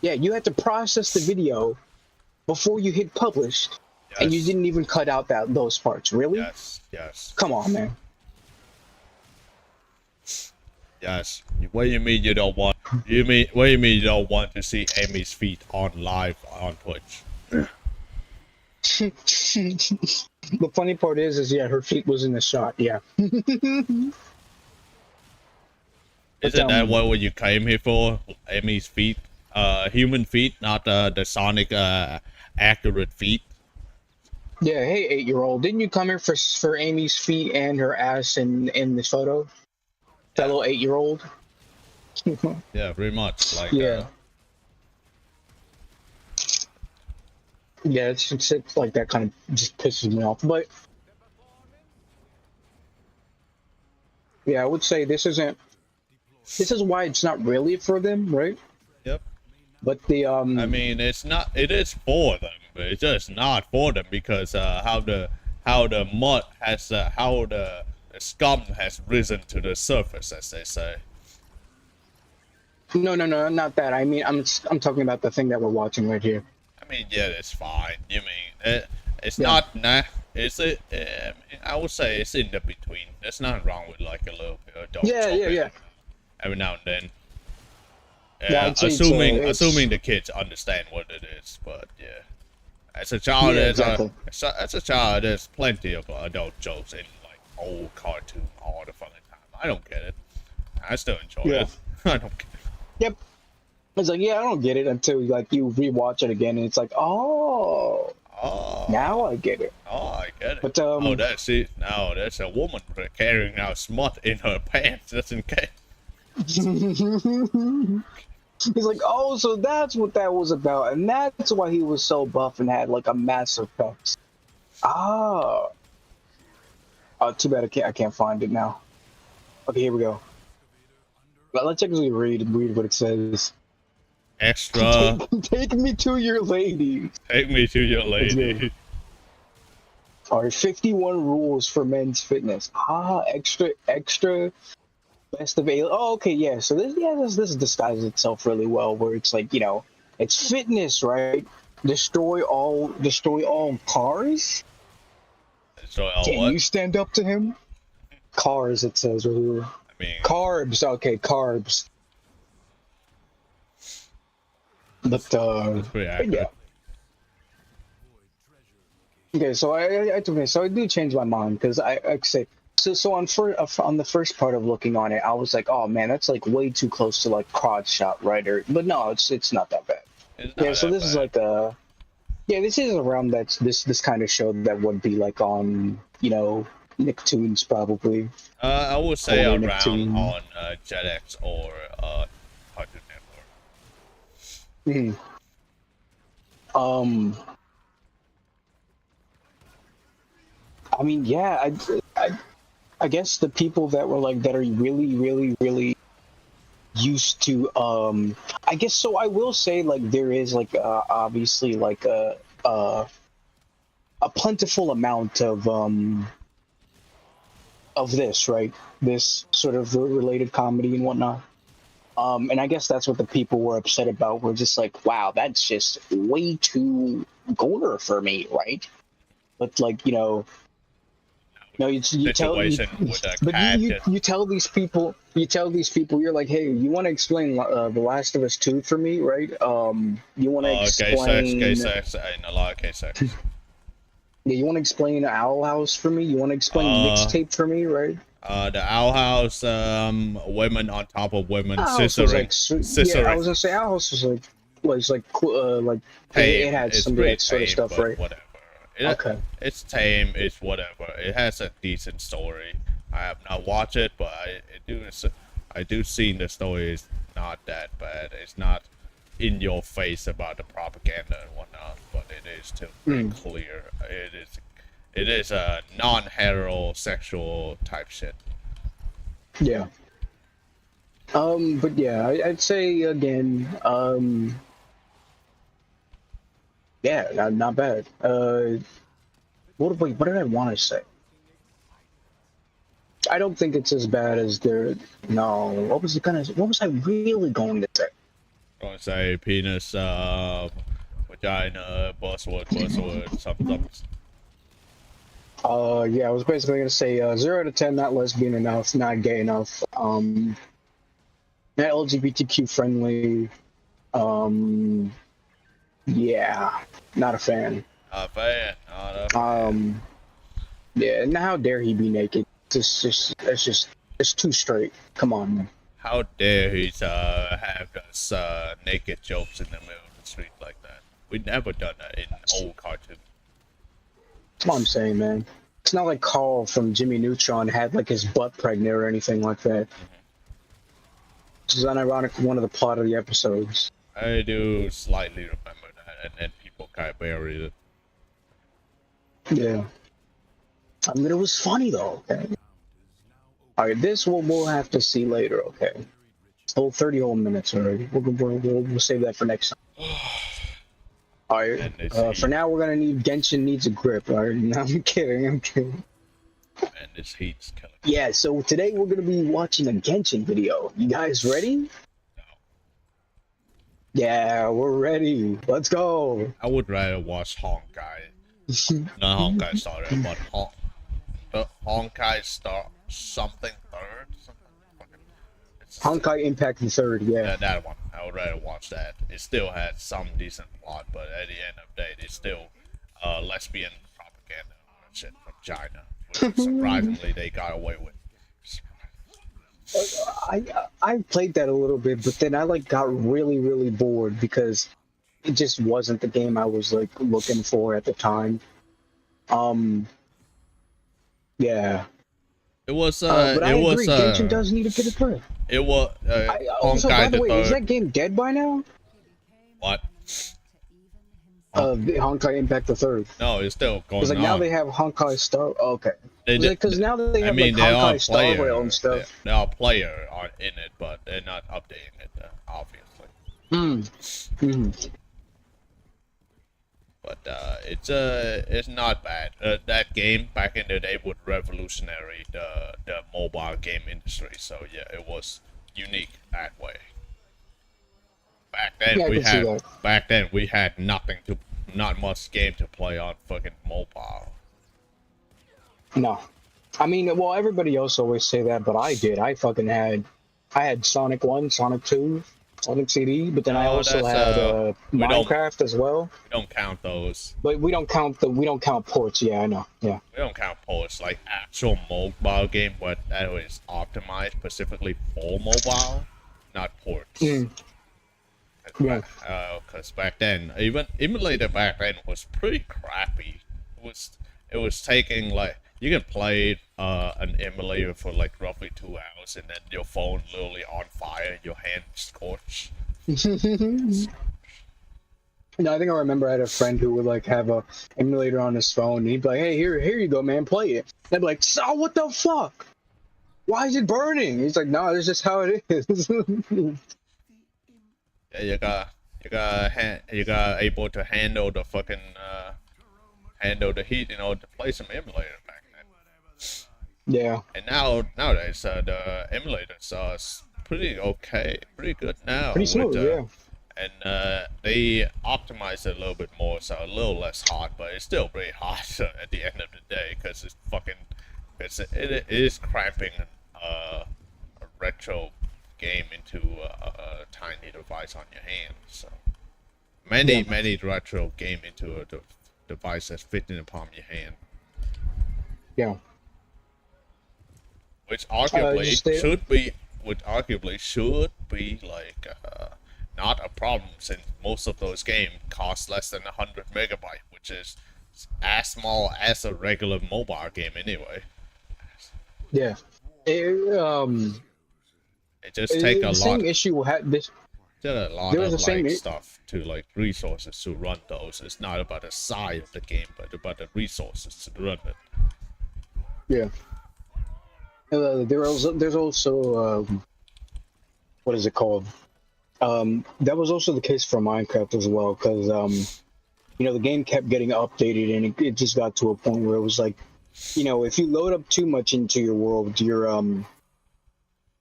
you had to process the video before you hit published, and you didn't even cut out those parts. Really? Yes. Come on, man. Yes. What do you mean you don't want? What do you mean you don't want to see Amy's feet on live on Twitch? The funny part is yeah, her feet was in the shot. Yeah. Isn't that what you came here for? Amy's feet, human feet, not the Sonic accurate feet. Yeah. Hey, 8-year-old, didn't you come here for Amy's feet and her ass in the photo? Fellow 8-year-old. Yeah, pretty much. Like yeah. Yeah, it's like that kind of just pisses me off. But yeah, I would say this is why it's not really for them, right? Yep. But the I mean, it is for them, but it's just not for them because how the mud has how the scum has risen to the surface, as they say. No, not that. I mean, I'm talking about the thing that we're watching right here. I mean, yeah, it's fine. You mean it's not nah. I would say it's in the between. There's nothing wrong with like a little bit of dark chocolate every now and then. Yeah, assuming the kids understand what it is, but yeah, As a child, Yeah, exactly. as a child, there's plenty of adult jokes in like old cartoon all the fucking time. I don't get it. I still enjoy Yeah. it. I don't get it. Yep. It's like, yeah, I don't get it until like you rewatch it again, and it's like, oh, now Oh, I get it. I get it. But Oh, that's it. Now there's a woman carrying out smut in her pants just in case. he's like, oh, so that's what that was about, and that's why he was so buff and had like a massive pecs. Ah, oh, too bad I can't find it now. Okay, here we go. But let's actually read what it says. Extra. Take me to your lady. Take me to your Let's go. lady. All right, 51 rules for men's fitness. Extra. Best of alien. Oh, okay, yeah. So this disguises itself really well, where it's like, it's fitness, right? Destroy all cars. So, Can what? you stand up to him? Cars, it says right here. I mean, Carbs. Okay, carbs. But that's pretty accurate. yeah. Okay, so I do change my mind because I say so on the first part of looking on it, I was like, oh man, that's like way too close to like crotch shot, right? But no, it's not that bad. It's not Yeah, so that this is bad. like this is around this kind of show that would be like on Nicktoons probably. I would say Older around Nicktoon. on JetX or Cartoon Network. Mhm. Um, I mean, yeah, I guess the people that were like that are really, really, really used to I guess so. I will say like there is like obviously like a plentiful amount of this, right? This sort of related comedy and whatnot. And I guess that's what the people were upset about. We're just like, wow, that's just way too gore for me, right? But like, no, you tell you, Situation with a but cat. you tell these people, you're like, hey, you want to explain The Last of Us 2 for me, right? You want to Gay explain, sex, in a lot of gay sex. yeah, you want to explain Owl House for me? You want to explain Uh, Mixtape for me, right? The Owl House, women on top of women, Owl House was like, yeah, I scissoring. was gonna say Owl House was like Tame. it had It's some of pretty that sort of tame, stuff, but right? whatever. Okay. It's tame. It's whatever. It has a decent story. I have not watched it, but I do see the story is not that bad. It's not in your face about the propaganda and whatnot, but it is still pretty clear. It is a non-heterosexual type shit. Yeah. But yeah, I'd say again, yeah, not bad. What did I want to say? I don't think it's as bad as their. No, what was I really going to say? I'm gonna say penis, vagina, buzzword, something. Yeah, I was basically gonna say 0 to 10, not lesbian enough, not gay enough, not LGBTQ friendly. Yeah, not a fan. Not a fan. Not a fan. Yeah, and how dare he be naked? It's too straight. Come on, man. How dare he have us naked jokes in the middle of the street like that? We never done that in old cartoons. That's what I'm saying, man. It's not like Carl from Jimmy Neutron had like his butt pregnant or anything like that. Which is unironic one of the plot of the episodes. I do slightly remember that, and then people kind of buried it. Yeah. I mean, it was funny though. Okay. All right, this we'll have to see later. Okay. Whole 30 whole minutes already. We'll save that for next time. All right. And it's For now, we're gonna need Genshin needs a grip. All right. No, I'm kidding. and this heat's killing. Yeah. So today we're gonna be watching a Genshin video. You guys ready? No. Yeah, we're ready. Let's go. I would rather watch Honkai. Not Honkai Star, but the Honkai Star something third. Honkai Impact the Third. Yeah. That one. I would rather watch that. It still had some decent plot, but at the end of the day, it's still lesbian propaganda shit from China, which surprisingly they got away with. I played that a little bit, but then I like got really bored because it just wasn't the game I was like looking for at the time. Um, yeah. But I It was agree, Genshin does need to get a play. it was Also, by Honkai the the way, is third. that game dead by now? What? Oh, Honkai Impact the Third. no, it's still Because going like now on. they have Honkai Star. Oh, okay. They, Because now that they I have mean, like there are Honkai Star Rail and stuff. there are player on in it, but they're not updating it, obviously. But it's not bad. That game back in the day would revolutionary the mobile game industry. So yeah, it was unique that way. Yeah, I can see that. Back then we had not much game to play on fucking mobile. No. I mean, well, everybody else always say that, but I did. I had Sonic 1, Sonic 2, Sonic CD, but then I No, also that's, had Minecraft as well. We don't count those. But we don't count ports. Yeah, I know. Yeah. We don't count ports like actual mobile game, but that was optimized specifically for mobile, not ports. Yeah. Because back then, even emulator back then was pretty crappy. It was taking like you can play an emulator for like roughly 2 hours, and then your phone literally on fire, your hand scorched. No, I think I remember I had a friend who would like have a emulator on his phone. And he'd be like, "Hey, here you go, man, play it." And I'd be like, "So what the fuck? Why is it burning?" He's like, "No, this is how it is." Yeah, you got able to handle the fucking handle the heat, to play some emulator back then. Yeah. And nowadays the emulators are pretty okay, pretty good now. Pretty smooth, yeah. And they optimize it a little bit more, so a little less hot, but it's still pretty hot at the end of the day because it is cramping a retro game into a tiny device on your hand. So many retro game into a device that's fitting in the palm of your hand. Yeah. Which arguably should be like not a problem, since most of those games cost less than 100 megabyte, which is as small as a regular mobile game anyway. Yeah. It just take a lot. Same issue had this. There's a lot of like stuff to like resources to run those. It's not about the size of the game, but about the resources to run it. Yeah. There's also what is it called? That was also the case for Minecraft as well, because the game kept getting updated, and it just got to a point where it was like, if you load up too much into your world, you're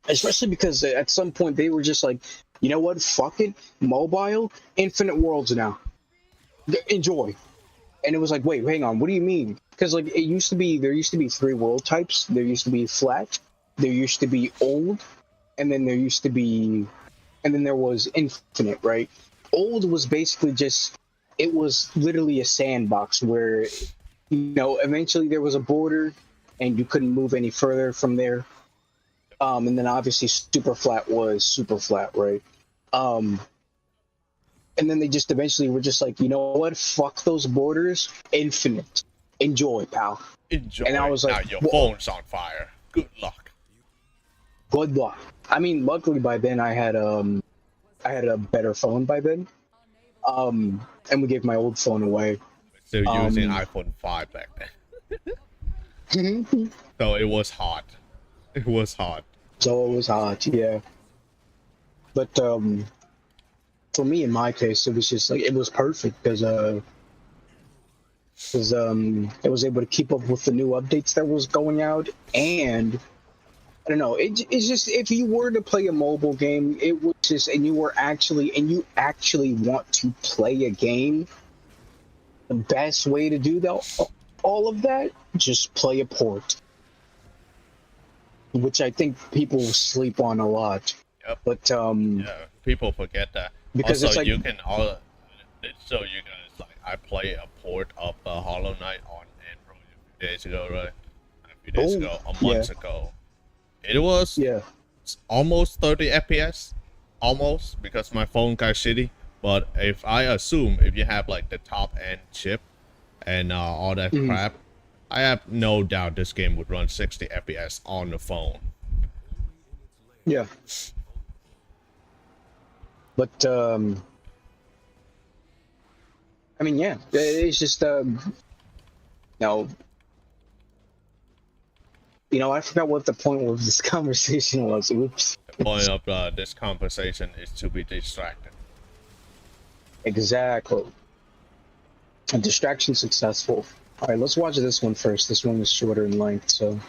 especially because at some point they were just like, you know what, fuck it, mobile, infinite worlds now, enjoy. And it was like, wait, hang on, what do you mean? Because like there used to be 3 world types. There used to be flat, there used to be old, and then there was infinite, right? Old was basically it was literally a sandbox where, eventually there was a border and you couldn't move any further from there. And then obviously super flat was super flat, right? And then they just eventually were just like, you know what? Fuck those borders. Infinite. Enjoy, pal. Enjoy. And I was like, now your phone's on fire. Good luck. Good luck. I mean, luckily by then I had a better phone by then. And we gave my old phone away. Still using iPhone 5 back then. So it was hot. It was hot. So it was hot, yeah. But for me, in my case, it was just like, it was perfect because I was able to keep up with the new updates that was going out, and I don't know, it's just, if you were to play a mobile game, it was just, and you actually want to play a game, the best way to do that, all of that, just play a port. Which I think people sleep on a lot. Yep. But yeah, people forget that. Because also, it's like, you can all. So you guys like I play a port of Hollow Knight on Android a few days ago, right? A few days Oh, ago, a yeah, month ago. It was yeah. almost 30 FPS, almost, because my phone got shitty. But if I assume if you have like the top end chip and all that Mm, crap, I have no doubt this game would run 60 FPS on the phone. yeah. But I mean, yeah, it's just no, I forgot what the point of this conversation was. Oops. The point of this conversation is to be distracted. Exactly. A distraction successful. All right, let's watch this one first. This one is shorter in length, so.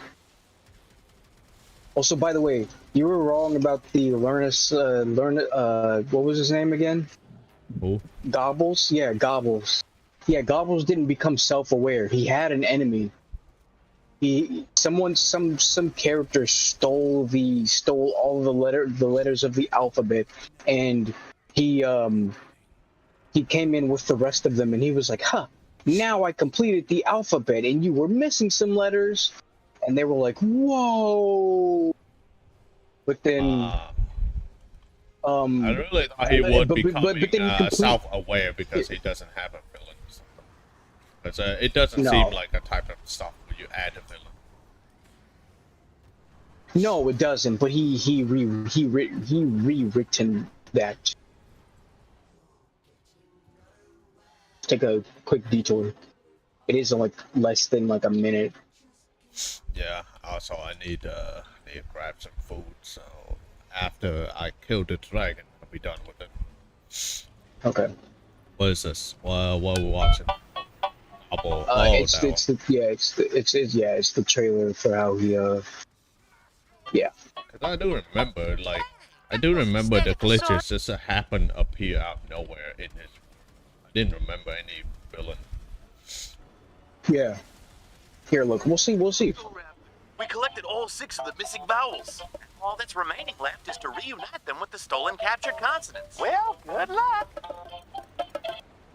Also, by the way, you were wrong about the what was his name again? Who? Gobbles? Yeah, Gobbles. Yeah, Gobbles didn't become self-aware. He had an enemy. Some character stole all the letters of the alphabet, and he um he came in with the rest of them, and he was like, "Huh, now I completed the alphabet, and you were missing some letters," and they were like, "Whoa!" But then I um, really thought he would but becoming then he complete self-aware because he doesn't have a villain. Because it doesn't seem no. like a type of stuff where you add a villain. No, it doesn't. But he rewritten that. Take a quick detour. It is like less than like a minute. Yeah. Also, I need to grab some food. So after I kill the dragon, I'll be done with it. Okay. What is this? What are we watching? Oh, that one. It's the trailer for how he yeah. Cause I do remember the glitches just happen appear out of nowhere in this. I didn't remember any villain. Yeah. Here, look. We'll see. We collected all 6 of the missing vowels. All that's remaining left is to reunite them with the stolen captured consonants. Well, good luck.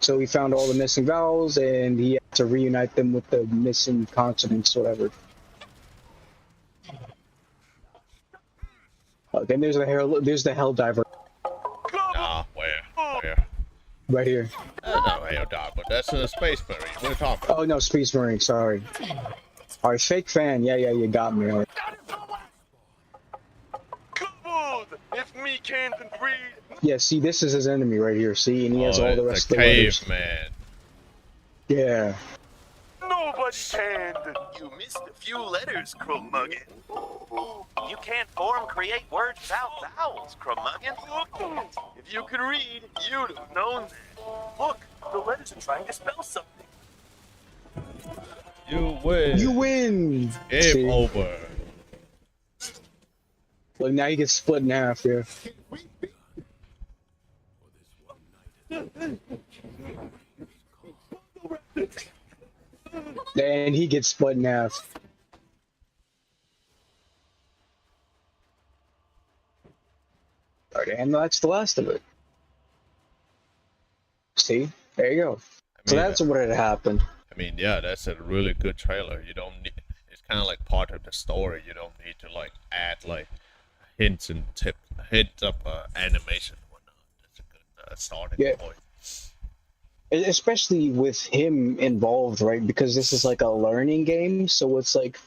So he found all the missing vowels, and he had to reunite them with the missing consonants, whatever. Then there's the hell diver Nah, where? right here. That's not Hell Dog, but that's a Space Marine. We're talking about. Oh no, Space Marine. Sorry. All right, fake fan. Yeah, you got me. All right. Good. If me can't read, Yeah, see, this is his enemy right here. See, and he has all the rest the of the letters. caveman. Yeah. nobody can. You missed a few letters, Cro-Muggin. You can't create words without vowels, Cro-Muggin. If you could read, you'd have known that. Look, the letters are trying to spell something. You win. You win. Game See? over. Look, now he gets split in half here. And he gets split in half. Alright, and that's the last of it. See? There you go. So that's what had happened. I mean, yeah, that's a really good trailer. You don't need. It's kind of like part of the story. You don't need to like add like hints and hints of animation and whatnot. That's a good starting point. Especially with him involved, right? Because this is like a learning game, so it's like,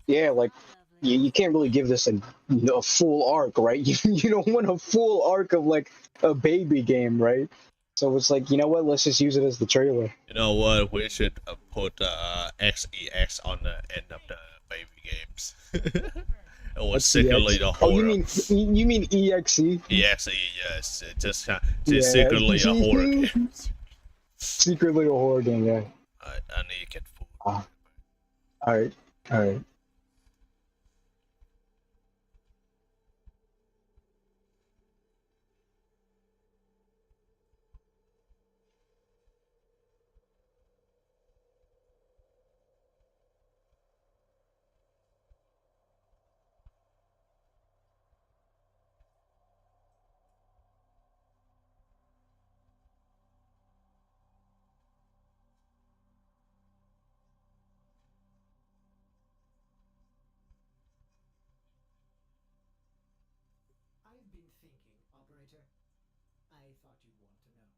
yeah, like you can't really give this a full arc, right? You don't want a full arc of like a baby game, right? So it's like, you know what? Let's just use it as the trailer. You know what? We should put XEX on the end of the baby games. It was secretly the horror. Oh, you mean EXE? EXE, yes. It just secretly a horror game. Secretly a horror game, yeah. I need to get food. Alright. collaborator? I thought you'd want to know.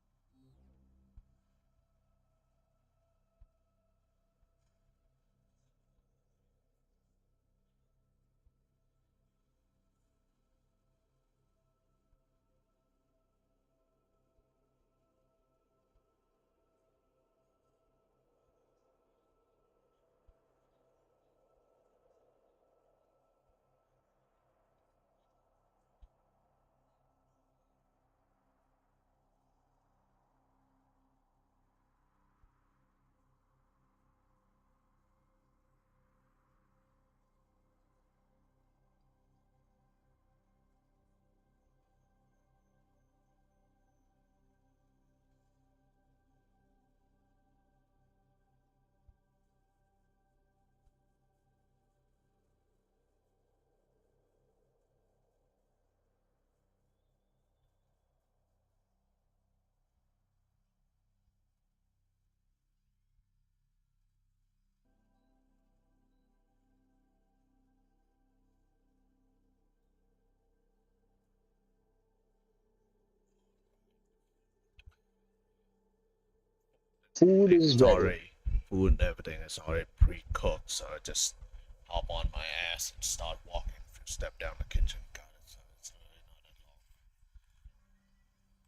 Food is It's ready. already food and everything is already pre-cooked, so I just hop on my ass and start walking. Step down the kitchen. Got it. So it's really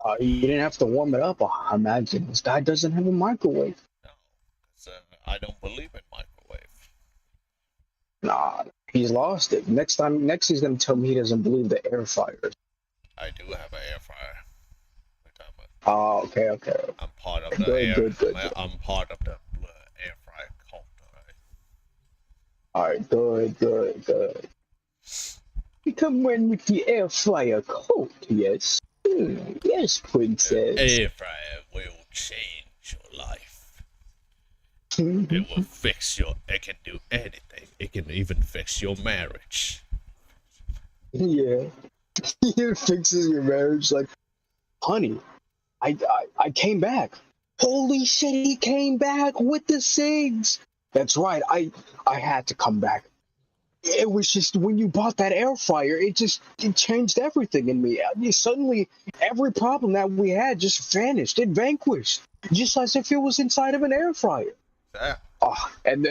not You didn't have to warm it up. I imagine this guy doesn't have a microwave. at all. No, 'cause, I don't believe in microwave. Nah, he's lost it. Next he's gonna tell me he doesn't believe the air fryers. I do have an air fryer. We're talking about- Oh, okay. I'm part of the Good. I'm part of the air fryer cult. Alright, good. You come in with the air fryer coat, yes. Yes, princess. Air fryer will change your life. It will fix your. It can do anything. It can even fix your marriage. Yeah. It fixes your marriage. Like, honey, I came back. Holy shit, he came back with the SIGs. That's right. I had to come back. It was just when you bought that air fryer, it changed everything in me. Suddenly, every problem that we had just vanished. It vanquished, just as if it was inside of an air fryer. Yeah. Oh, and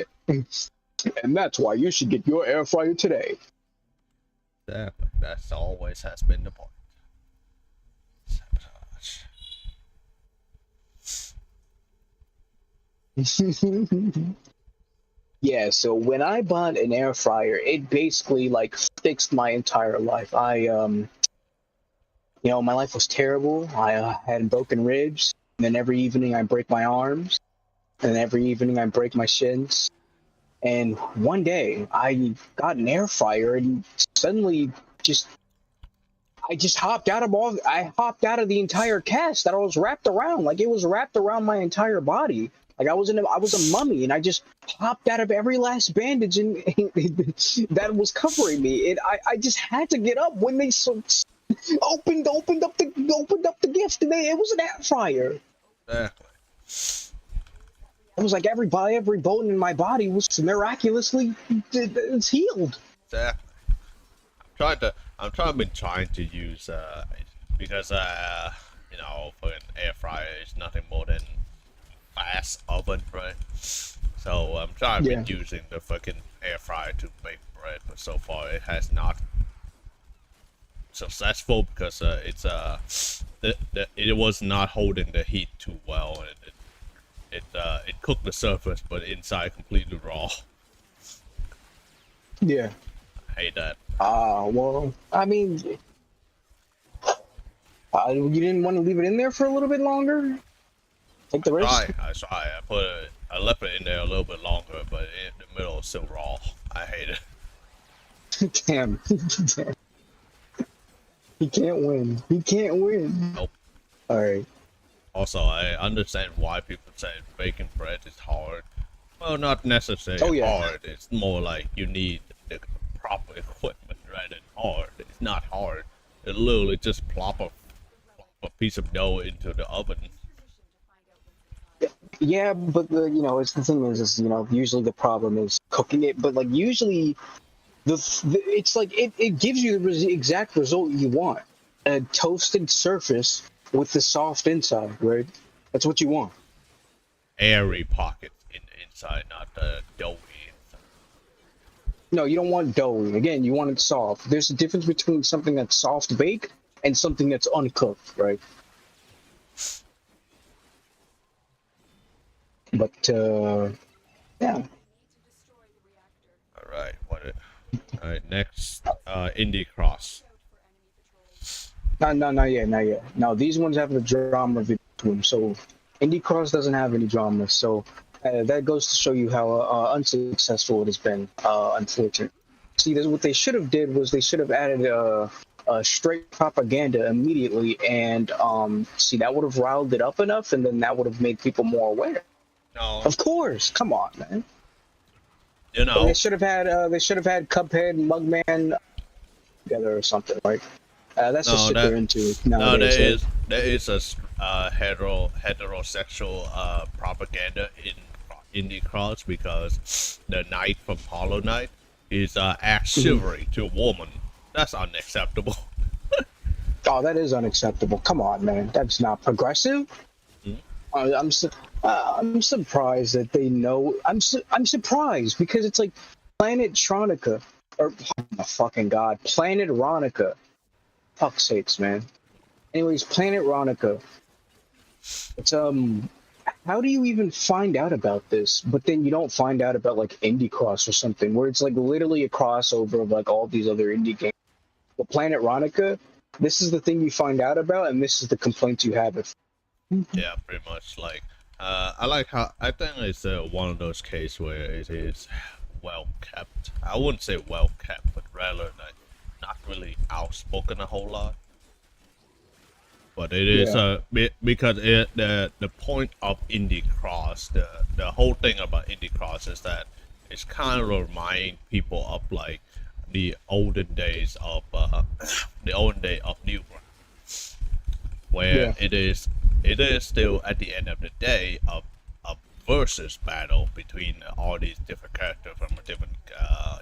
that's why you should get your air fryer today. Exactly. That's always has been the point. Sabotage. Yeah, so when I bought an air fryer, it basically like fixed my entire life. My life was terrible. I had broken ribs, and then every evening I break my arms, and every evening I break my shins. And one day I got an air fryer, and suddenly I hopped out of the entire cast that I was wrapped around. Like it was wrapped around my entire body. Like I was a mummy, and I just hopped out of every last bandage and that was covering me. I just had to get up when they opened up the gift, and it was an air fryer. Exactly. It was like every bone in my body was miraculously it's healed. Exactly. Been trying to use because for an air fryer is nothing more than fast oven, right? So I'm trying been using the fucking air fryer to make bread, but so far it has not successful because it was not holding the heat too well, and it cooked the surface, but inside completely raw. Yeah. I hate that. Well, I mean, you didn't want to leave it in there for a little bit longer? Take the risk? I tried. I left it in there a little bit longer, but in the middle it's still raw. I hate it. Damn. He can't win. Nope. Alright. Also, I understand why people say baking bread is hard. Well, not necessarily hard. It's more like you need the proper equipment rather than hard. It's not hard. It literally just plop a piece of dough into the oven. Yeah, but it's the thing is usually the problem is cooking it, but like usually it's like it gives you the exact result you want. a toasted surface with the soft inside, right? That's what you want. Airy pocket inside, not the doughy inside. No, you don't want doughy. Again, you want it soft. There's a difference between something that's soft baked and something that's uncooked, right? But yeah, All right, all right, next, Indie Cross. not yet, not yet. Now these ones have the drama between them. So Indie Cross doesn't have any drama. So that goes to show you how unsuccessful it has been. Unfortunately. See, what they should have did was they should have added straight propaganda immediately, and see that would have riled it up enough, and then that would have made people more aware. No, Of course, come on, man. you And know, they should have had Cuphead and Mugman together or something, right? That's the no shit they're that into no nowadays, right? there is a heterosexual propaganda in Indie Cross because the knight from Hollow Knight is acts Mhm. chivalry to a woman. That's unacceptable. Oh, that is unacceptable. Come on, man. That's not progressive. Hmm? I'm I'm surprised that they know. I'm surprised because it's like Planet Tronica or oh my fucking god, Planet Ronica. Fuck's sakes, man. Anyways, Planet Ronica. It's how do you even find out about this? But then you don't find out about like Indie Cross or something, where it's like literally a crossover of like all these other indie games. But Planet Ronica, this is the thing you find out about, and this is the complaints you have. Yeah, pretty much. Like, I like how I think it's one of those cases where it is well kept. I wouldn't say well kept, but rather like not really outspoken a whole lot. But it is Yeah, because the point of Indie Cross, the whole thing about Indie Cross is that it's kind of remind people of like the olden days of the olden day of Newground, where yeah, it is still at the end of the day a versus battle between all these different characters from a different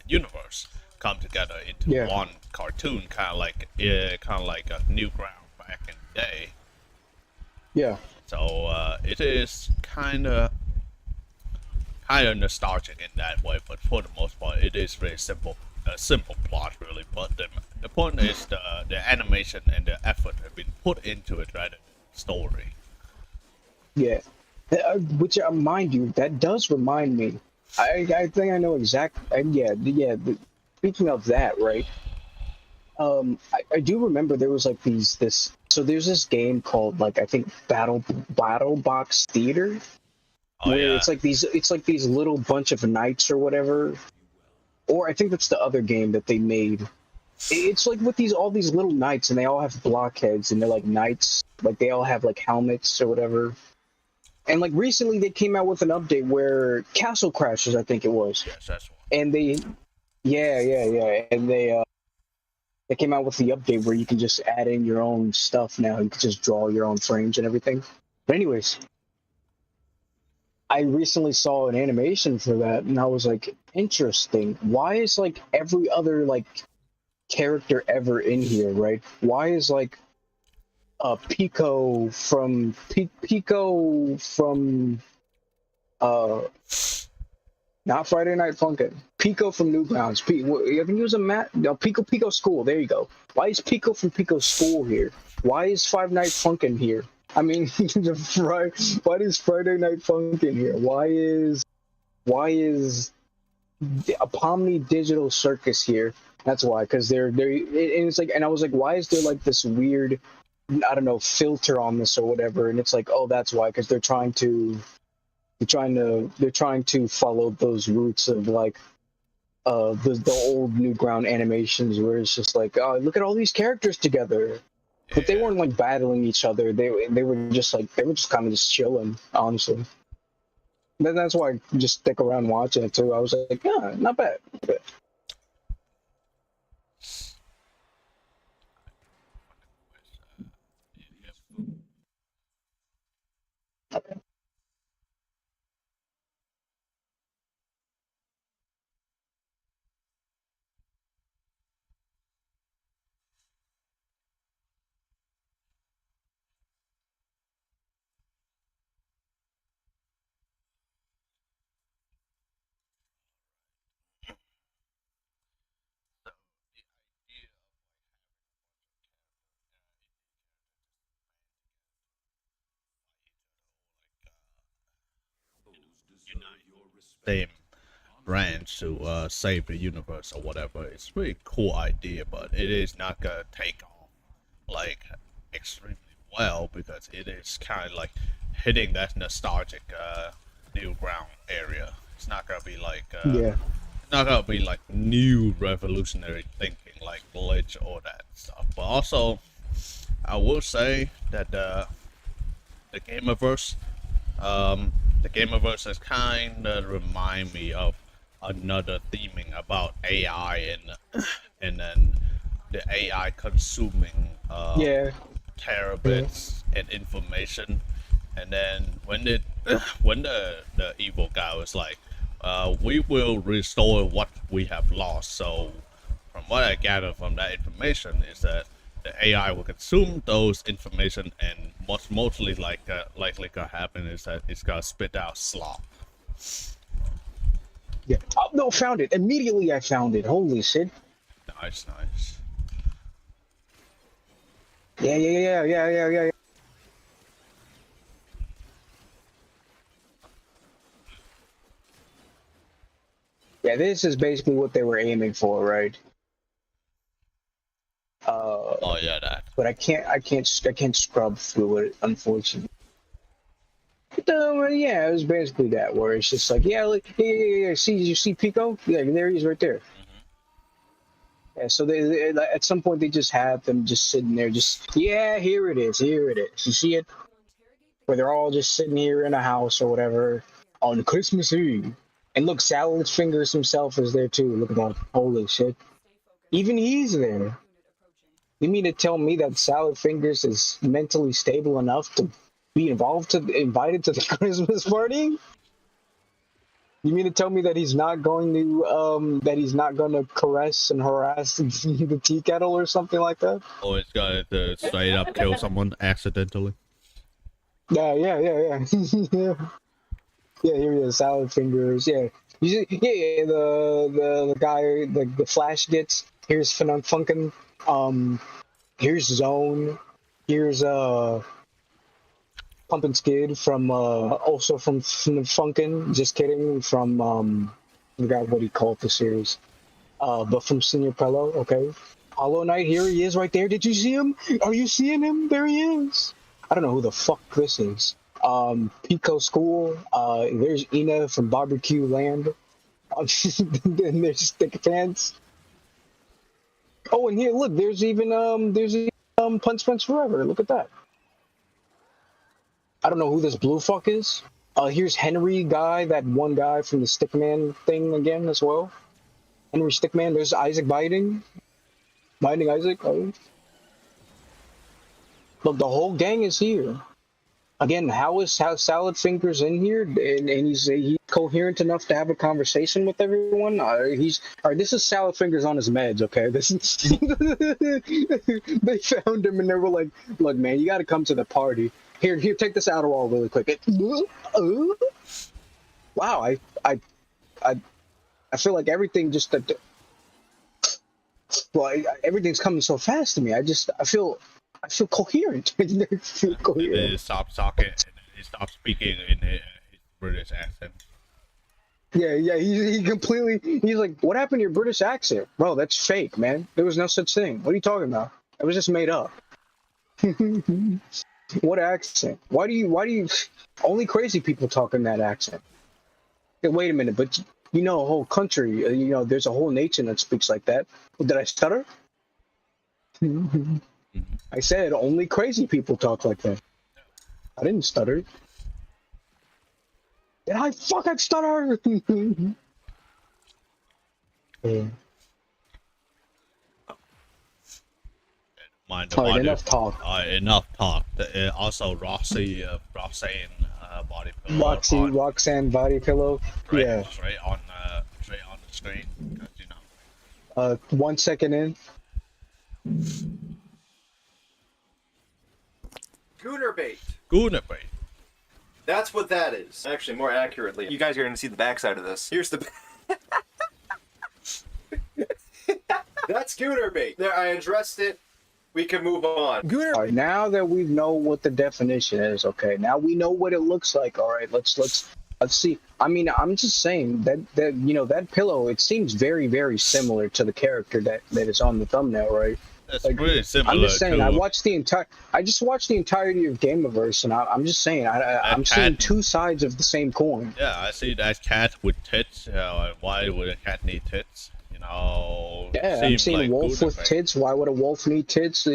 universe come together into yeah, one cartoon, kind of like a Newground back in the day. yeah. So it is kind of nostalgic in that way, but for the most part, it is very simple, a simple plot really. But the point is the animation and the effort have been put into it rather than story. Yeah, which mind you, that does remind me. I think I know exactly. Yeah, yeah. Speaking of that, right? I do remember there was like these this. So there's this game called like I think Battle Box Theater Oh where yeah, it's like these little bunch of knights or whatever. Or I think that's the other game that they made. It's like with these all these little knights and they all have blockheads and they're like knights, like they all have like helmets or whatever. And like recently they came out with an update where Castle Crashers, I think it was, yes, that's one. and yeah, and they came out with the update where you can just add in your own stuff now. You can just draw your own frames and everything. But anyways, I recently saw an animation for that, and I was like, interesting. Why is like every other like character ever in here, right? Why is like Pico from uh not Friday Night Funkin'. Pico from Newgrounds. I think he was a no, Pico School. There you go. Why is Pico from Pico School here? Why is Five Night Funkin' here? I mean, why is Friday Night Funkin' here? Why is a Pomni Digital Circus here? That's why, because and it's like, and I was like, why is there like this weird, I don't know, filter on this or whatever? And it's like, oh, that's why, because they're trying to follow those roots of like the old new ground animations where it's just like, oh, look at all these characters together, but they Yeah, weren't like battling each other. They were just like they were just kind of just chilling, honestly. Then that's why I just stick around watching it too. I was like, yeah, not bad. unite same branch to save the universe or whatever. It's a pretty cool idea, but it is not gonna take off like extremely well because it is kind of like hitting that nostalgic new ground area. It's not gonna be like Yeah. not gonna be like new revolutionary thinking like glitch or that stuff. But also, I will say that the Gamerverse, the Gamerverse has kind of remind me of another theming about AI and then the AI consuming Yeah. terabits and information, and then when it when the evil guy was like, we will restore what we have lost. So from what I gather from that information is that the AI will consume those information, and what's mostly likely gonna happen is that it's gonna spit out slop. Yeah. Oh, no, found it. Immediately I found it. Holy shit. Nice, nice. Yeah. Yeah, this is basically what they were aiming for, right? Oh yeah, that. But I can't scrub through it, unfortunately. But, yeah, it was basically that, where it's just like, yeah, like, yeah. See, you see Pico? Yeah, there he is, right there. Yeah, so they at some point they just have them just sitting there, just here it is. You see it? Where they're all just sitting here in a house or whatever on Christmas Eve. And look, Salad Fingers himself is there too. Look at that. Holy shit. Even he's there. You mean to tell me that Salad Fingers is mentally stable enough to be invited to the Christmas party? You mean to tell me that he's not going to caress and harass the tea kettle or something like that? Or it's gonna straight up kill someone accidentally. Yeah. Yeah, here he is, Salad Fingers. Yeah, the guy, the Flash gets. Here's Funkin'. Here's Zone. Here's Pumpin' Skid from also from Funkin'. Just kidding, from I forgot what he called the series. But from Senior Pello. Okay, Hollow Knight. Here he is, right there. Did you see him? Are you seeing him? There he is. I don't know who the fuck this is. Pico School. There's Ina from Barbecue Land. And there's Stick Pants. Oh, and here, look, there's Punch Forever. Look at that. I don't know who this blue fuck is. Here's Henry guy, that one guy from the Stickman thing again as well. Henry Stickman. There's Isaac Binding Isaac. Oh. Look, the whole gang is here. Again, how Salad Fingers in here, and he's coherent enough to have a conversation with everyone? This is Salad Fingers on his meds, okay? This is they found him and they were like, "Look, man, you got to come to the party. Here, take this Adderall really quick." Wow, I feel like everything just everything's coming so fast to me. I feel coherent. I feel coherent. They stop talking and then he stops speaking in his British accent. Yeah, he completely, he's like, what happened to your British accent? Bro, that's fake, man. There was no such thing. What are you talking about? It was just made up. What accent? Why do you, only crazy people talk in that accent. Hey, wait a minute, but a whole country, there's a whole nation that speaks like that. Did I stutter? I said only crazy people talk like that. I didn't stutter. Did I fucking stutter? Yeah. Mind All right, enough talk. Enough talk. Also, Roxanne body pillow. Roxanne body pillow. Right, Yeah. Straight on the screen. 'Cause, 1 second in. Gooner bait. Gooner bait. That's what that is. Actually, more accurately, you guys are going to see the backside of this. Here's the. That's Gooner bait. There, I addressed it. We can move on. Gooner. All right, now that we know what the definition is, okay. Now we know what it looks like. All right, let's See, I mean, I'm just saying that you know that pillow. It seems very very similar to the character that is on the thumbnail, right? It's Like, pretty similar I'm just saying. to I just watched the entirety of Gameverse, and I'm just saying. I'm that seeing cat. two sides of the same coin. Yeah, I see that cat with tits. Why would a cat need tits? You know, Yeah, I'm seem seeing like a wolf with Gunnar. tits. Why would a wolf need tits?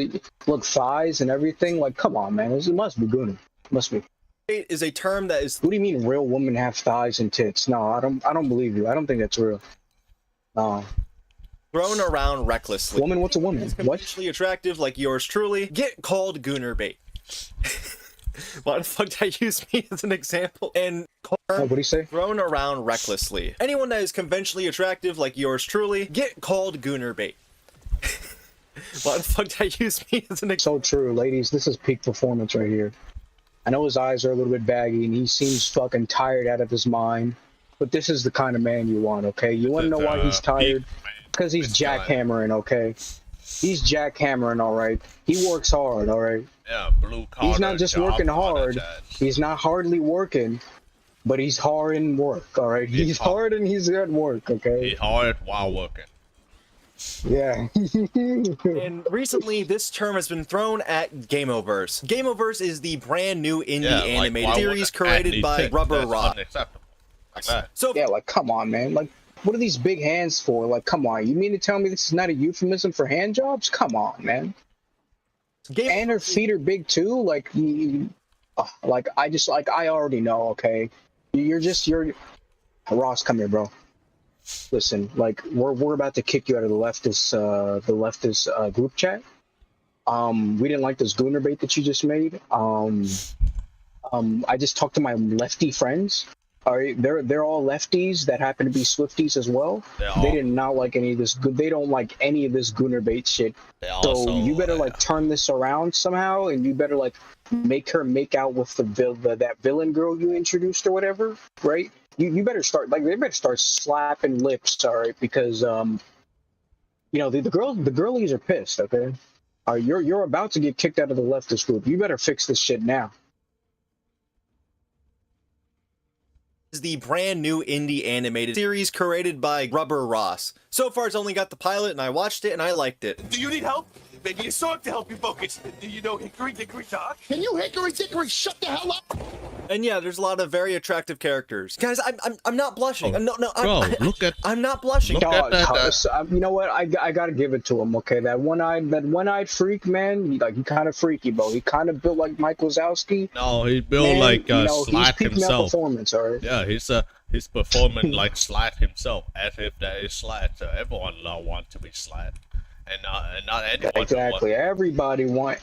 Look, thighs and everything. Like, come on, man. It must be good. Must be. Is a term that is What do you mean, real women have thighs and tits? No, I don't. I don't believe you. I don't think that's real. No. thrown around recklessly. Woman, what's a woman? It's What? conventionally attractive like yours truly. Get called gooner bait. Why the fuck did I use me as an example? And What do you say? thrown around recklessly. Anyone that is conventionally attractive like yours truly, get called gooner bait. Why the fuck did I use me as an example? So true, ladies. This is peak performance right here. I know his eyes are a little bit baggy, and he seems fucking tired out of his mind. But this is the kind of man you want, okay? You want to know why he's tired? Because he's jackhammering, okay? He's jackhammering, all right? He works hard, all right? Yeah, blue collar. He's not just job working on a hard. jet. He's not hardly working, but he's hard in work, all right? He's hard and he's at work, okay? He hard while working. Yeah. And recently, this term has been thrown at Gameoverse. Gameoverse is the brand new indie Yeah, like, animated why would series a cat created need by tits? Rubber That's Rock. unacceptable. Like that. So Yeah, like, come on, man. Like, what are these big hands for? Like, come on. You mean to tell me this is not a euphemism for hand jobs? Come on, man. And her feet are big too. Like, I already know. Okay, you're Ross. Come here, bro. Listen, like, we're about to kick you out of the leftist group chat. We didn't like this gooner bait that you just made. I just talked to my lefty friends. All right, they're all lefties that happen to be Swifties as well. They did not like any of this. They don't like any of this gooner bait shit. So you better like turn this around somehow, and you better like make her make out with that villain girl you introduced or whatever, right? You better start they better start slapping lips, all right? Because you know the girlies are pissed. Okay, you're about to get kicked out of the leftist group. You better fix this shit now. is the brand new indie animated series created by Rubber Ross. So far, it's only got the pilot, and I watched it, and I liked it. Do you need help? Maybe a song to help you focus. Do you know Hickory Dickory Dock? Can you hickory dickory shut the hell up? And yeah, there's a lot of very attractive characters. Guys, I'm not blushing. No, Bro, look at I'm not blushing. Look at that. You know what? I gotta give it to him. Okay, that one-eyed freak, man. He kind of freaky, bro. He kind of built like Mike Wazowski. No, he built Man, like you know, Slat he's peaking out himself. performance, all right? Yeah, he's performing like Slat himself, as if that is Slat. So everyone wants to be Slat, and not anyone. Exactly. Everybody wants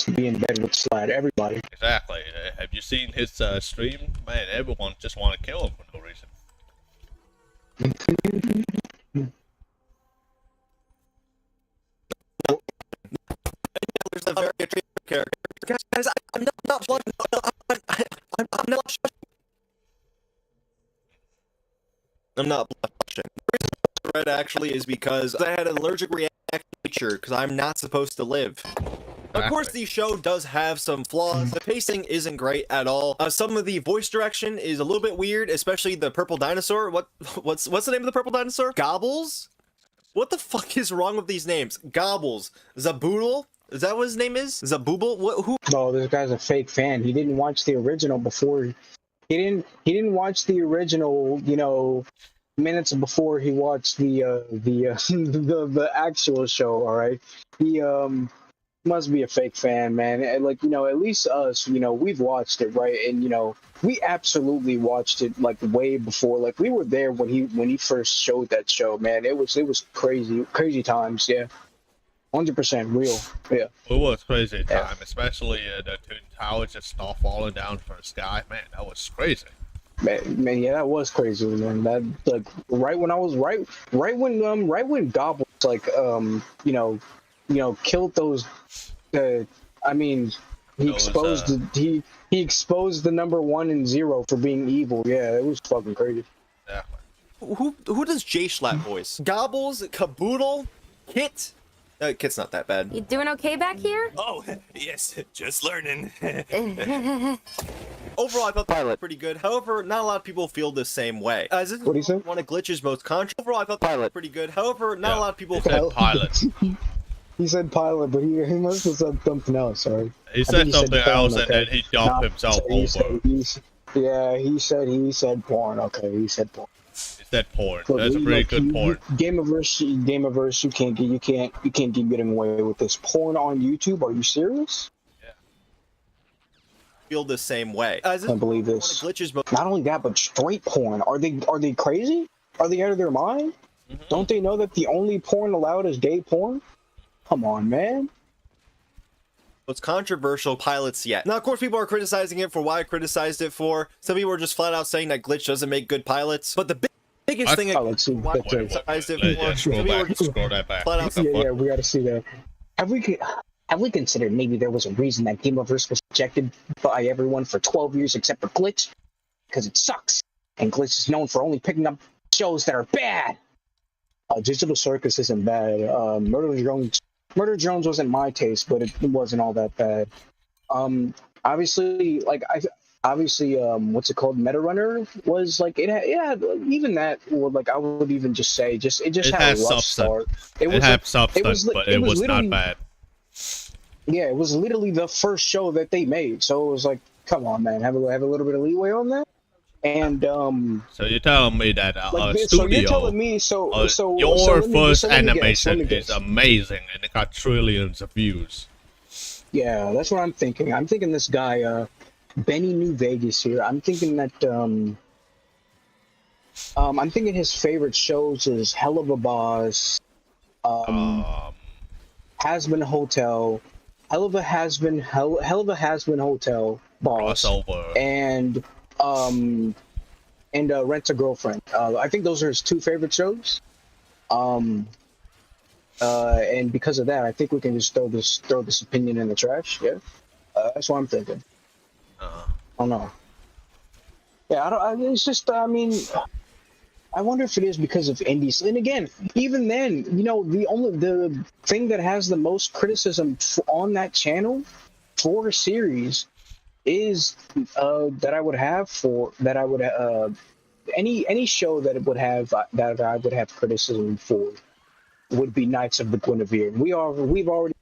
to be in bed with Slat. Everybody. Exactly. Have you seen his stream? Man, everyone just want to kill him for no reason. There's a very attractive character. Guys, I'm not blushing. No, I'm not blushing. I'm not blushing. The reason I read actually is because I had an allergic reaction to nature because I'm not supposed to live. Of course, the show does have some flaws. The pacing isn't great at all. Some of the voice direction is a little bit weird, especially the purple dinosaur. What's the name of the purple dinosaur? Gobbles? What the fuck is wrong with these names? Gobbles. Zaboodle? Is that what his name is? Zabooble? Who? No, this guy's a fake fan. He didn't watch the original before. He didn't watch the original. You know, minutes before he watched the actual show. All right. He must be a fake fan, man. And like, you know, at least us, you know, we've watched it, right? And you know, we absolutely watched it like way before. Like we were there when he first showed that show, man. It was crazy times, yeah. 100% real, yeah. It was crazy time, especially the Twin Towers just start falling down from the sky. Man, that was crazy. Man, yeah, that was crazy, man. That like right when Goblins like you know killed those. I mean, he exposed he exposed the number 1 and 0 for being evil. Yeah, it was fucking crazy. Yeah. Who does J Schlatt voice? Gobbles, Caboodle, Kit. Kit's not that bad. You doing okay back here? Oh, yes, just learning. Overall, I thought the pilot pretty good. However, not a lot of people feel the same way. As this is What do you say? one of Glitch's most controversial. Overall, I thought the pilot pretty good. However, not a lot of people He said pilot. He said pilot, but he must have said something else, sorry. He I said think he something said porn, else and okay. then he dumped himself over. He said porn, okay, he said porn. He said porn. Look, That's a pretty good porn. Gameverse, you can't keep getting away with this. Porn on YouTube, are you serious? feel the same way. As I believe this. Not only that, but straight porn. Are they crazy? Are they out of their mind? Don't they know that the only porn allowed is gay porn? Come on, man. Most controversial pilots yet. Now, of course, people are criticizing it for why I criticized it for. Some people are just flat out saying that Glitch doesn't make good pilots. But the biggest thing why I criticized it for. Scroll that back. Yeah, we gotta see that. Have we considered maybe there was a reason that Gameverse was rejected by everyone for 12 years except for Glitch? Because it sucks. And Glitch is known for only picking up shows that are bad. Digital Circus isn't bad. Murder Drones wasn't my taste, but it wasn't all that bad. Obviously, what's it called? Meta Runner was like it had even that. Well, like I would even just say, it just had a rough start. It had substance, but it was not bad. Yeah, it was literally the first show that they made, so it was like, come on, man, have a little bit of leeway on that. And so you're telling me that studio, so you're telling me your first animation is amazing and it got trillions of views. Yeah, that's what I'm thinking. I'm thinking this guy, Benny New Vegas here. I'm thinking that I'm thinking his favorite shows is Hell of a Boss, Has Been Hotel, Hell of a Has Been Hotel, Boss, crossover, and Rent a Girlfriend. I think those are his two favorite shows. And because of that, I think we can just throw this opinion in the trash. Yeah, that's what I'm thinking. I don't know. Yeah, it's just. I mean, I wonder if it is because of indies. And again, even then, the thing that has the most criticism on that channel for a series is any show that I would have criticism for would be Knights of the Guinevere. We've already,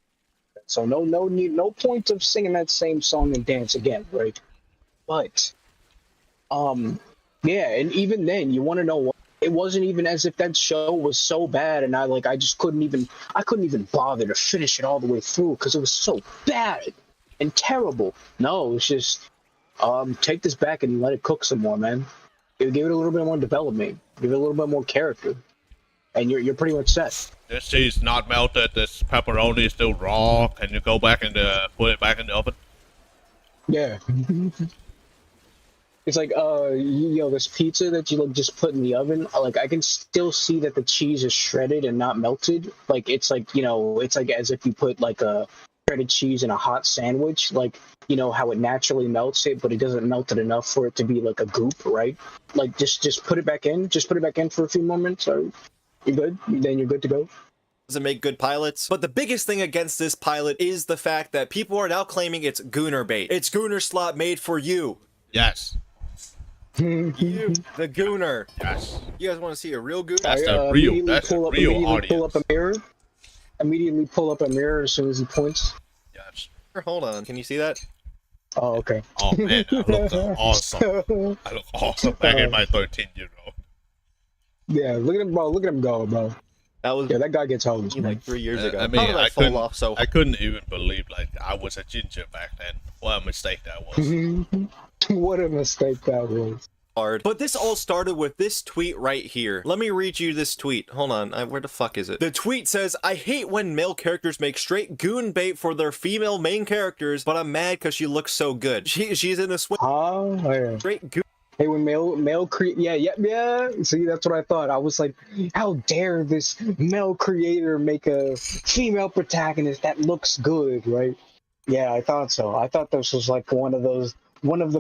so no point of singing that same song and dance again, right? But yeah, and even then, you want to know what? It wasn't even as if that show was so bad, and I couldn't even bother to finish it all the way through because it was so bad and terrible. No, it's just take this back and let it cook some more, man. Give it a little bit more development, give it a little bit more character, and you're pretty much set. This cheese not melted. This pepperoni is still raw. Can you go back and put it back in the oven? Yeah. It's like this pizza that you just put in the oven. Like I can still see that the cheese is shredded and not melted. Like it's like it's like as if you put like a shredded cheese in a hot sandwich. Like how it naturally melts it, but it doesn't melt it enough for it to be like a goop, right? Like just put it back in. Just put it back in for a few moments. You're good. Then you're good to go. Doesn't make good pilots. But the biggest thing against this pilot is the fact that people are now claiming it's Gooner bait. It's Gooner slot made for you. Yes. You, the Gooner. Yes. You guys want to see a real Gooner? That's the real. That's the real audience. Pull up a mirror. Immediately pull up a mirror as soon as he points. Yes. Hold on. Can you see that? Oh, okay. Oh man, I look awesome. I look awesome back in my 13-year-old. Yeah, look at him, bro. Look at him go, bro. That guy gets hosed like 3 years ago. I mean, I I couldn't even believe like I was a ginger back then. What a mistake that was. What a mistake that was. Hard. But this all started with this tweet right here. Let me read you this tweet. Hold on. Where the fuck is it? The tweet says, I hate when male characters make straight goon bait for their female main characters, but I'm mad because she looks so good. She's in a swim. Oh, yeah. Straight goon. Hey, when male yeah. See, that's what I thought. I was like, how dare this male creator make a female protagonist that looks good, right? Yeah, I thought so. I thought this was like one of the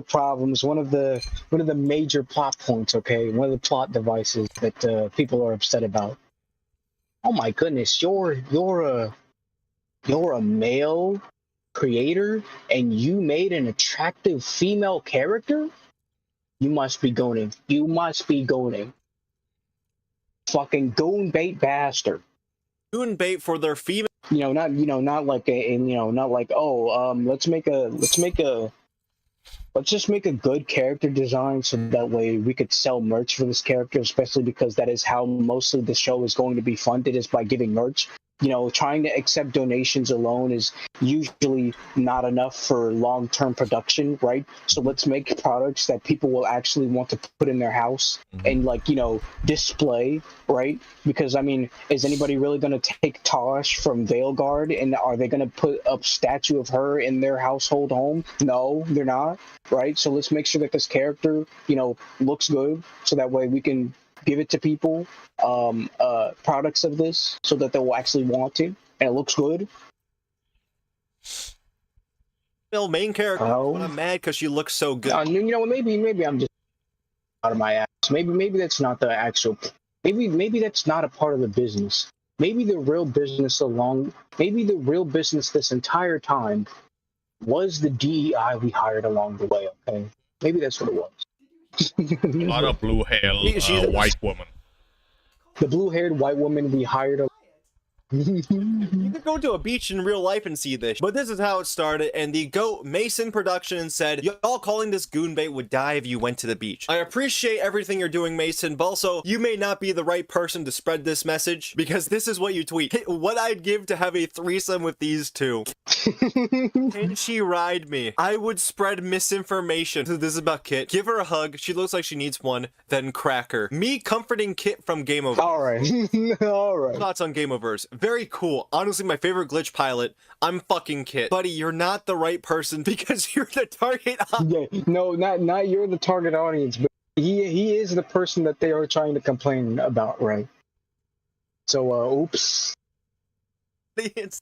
problems, one of the major plot points. Okay, one of the plot devices that people are upset about. Oh my goodness, you're you're a male creator and you made an attractive female character, you must be goning. You must be goning. Fucking goon bait bastard. Goon bait for their female. Not like not like, oh, let's just make a good character design so that way we could sell merch for this character, especially because that is how mostly the show is going to be funded, is by giving merch. Trying to accept donations alone is usually not enough for long-term production, right? So let's make products that people will actually want to put in their house and display, right? Because I mean, is anybody really going to take Tosh from Veilguard and are they going to put a statue of her in their household home? No, they're not, right? So let's make sure that this character, looks good so that way we can give it to people, products of this, so that they will actually want it, and it looks good. Main character, but I'm mad because she looks so good. Maybe I'm just out of my ass. Maybe that's not the actual. Maybe that's not a part of the business. Maybe the real business this entire time was the DEI we hired along the way. Okay, maybe that's what it was. A lot of blue-haired white woman. The blue-haired white woman we hired. You could go to a beach in real life and see this, but this is how it started, and the GOAT Mason production said, y'all calling this goon bait would die if you went to the beach. I appreciate everything you're doing, Mason, but also, you may not be the right person to spread this message, because this is what you tweet. What I'd give to have a threesome with these two. Can she ride me? I would spread misinformation. This is about Kit. Give her a hug. She looks like she needs one. Then crack her. Me comforting Kit from Game Over. Alright. Alright. Thoughts on Game Overs? Very cool. Honestly, my favorite glitch pilot. I'm fucking Kit. Buddy, you're not the right person because you're the target audience. Yeah, no, not you're the target audience, but he is the person that they are trying to complain about, right? So, oops.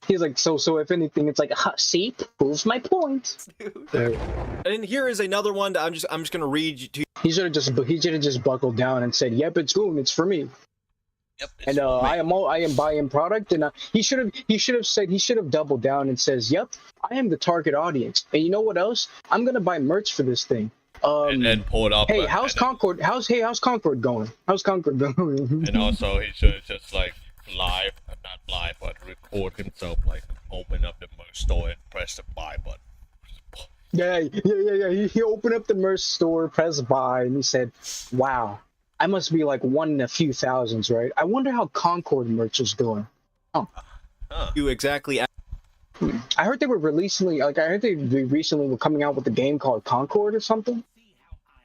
He's like, so if anything, it's like, see, proves my point. And here is another one that I'm just gonna read to you. He should have just buckled down and said, "Yep, it's goon, it's for me." Yep, and I am buying product, and he should have doubled down and says, "Yep, I am the target audience." And you know what else? I'm gonna buy merch for this thing. And then pull it up. Hey, how's Concord? How's Concord going? How's Concord going? And also, he should just like not live, but record himself like open up the merch store and press the buy button. Yeah. He opened up the merch store, pressed buy, and he said, "Wow, I must be like one in a few thousands, right? I wonder how Concord merch is doing." Oh, you exactly. I heard they were recently were coming out with a game called Concord or something.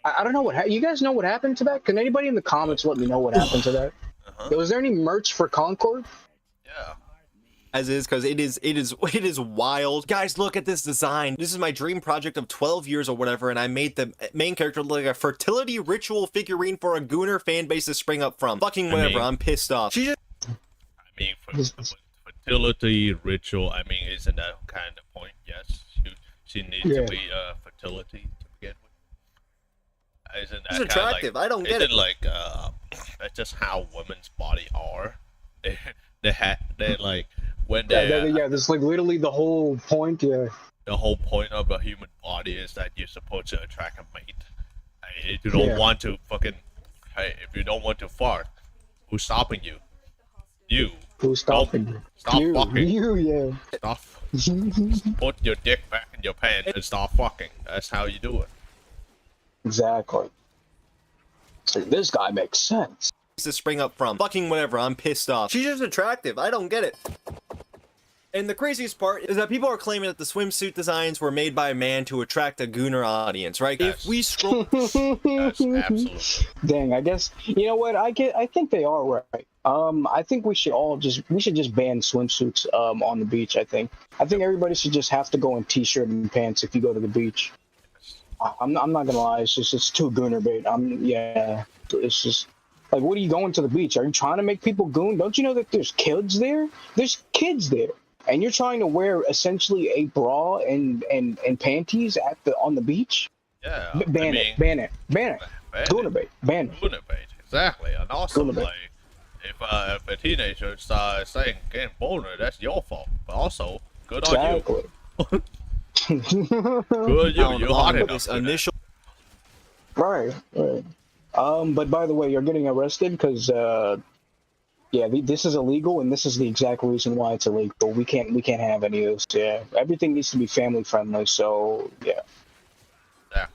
I don't know what you guys know what happened to that? Can anybody in the comments let me know what happened to that? Was there any merch for Concord? Yeah. As is, because it is wild. Guys, look at this design. This is my dream project of 12 years or whatever, and I made the main character look like a fertility ritual figurine for a Gooner fan base to spring up from. Fucking whatever, I'm pissed off. She just... I mean, fertility ritual, I mean, isn't that kind of point? Yes, she needs to be fertility to begin with. Isn't that She's attractive, like, I don't get it. Like, that's just how women's body are. They like, when they that's like literally the whole point. The whole point of the human body is that you're supposed to attract a mate. If you don't want to if you don't want to fart, who's stopping you? You. Who's stopping you? Stop fucking. You, Stop. Put your dick back in your pants and stop fucking. That's how you do it. Exactly. This guy makes sense. To spring up from. Fucking whatever, I'm pissed off. She's just attractive, I don't get it. And the craziest part is that people are claiming that the swimsuit designs were made by a man to attract a Gooner audience, right? If we scroll... Yes, absolutely. Dang, I guess, you know what, I think they are right. I think we should just ban swimsuits on the beach, I think. I think everybody should just have to go in t-shirt and pants if you go to the beach. I'm not gonna lie, it's too Gooner bait. It's just... Like, what are you going to the beach? Are you trying to make people goon? Don't you know that there's kids there? There's kids there. And you're trying to wear essentially a bra and panties on the beach? Yeah. Ban it. Gooner bait. Ban it. Gooner bait, exactly. And also, like, if a teenager starts saying getting boner, that's your fault. But also, Good on you. Exactly. Good you. You're hot enough. This for that. initial Right. Right. But by the way, you're getting arrested because yeah, this is illegal, and this is the exact reason why it's illegal. We can't have any of this. Yeah, everything needs to be family friendly. So yeah,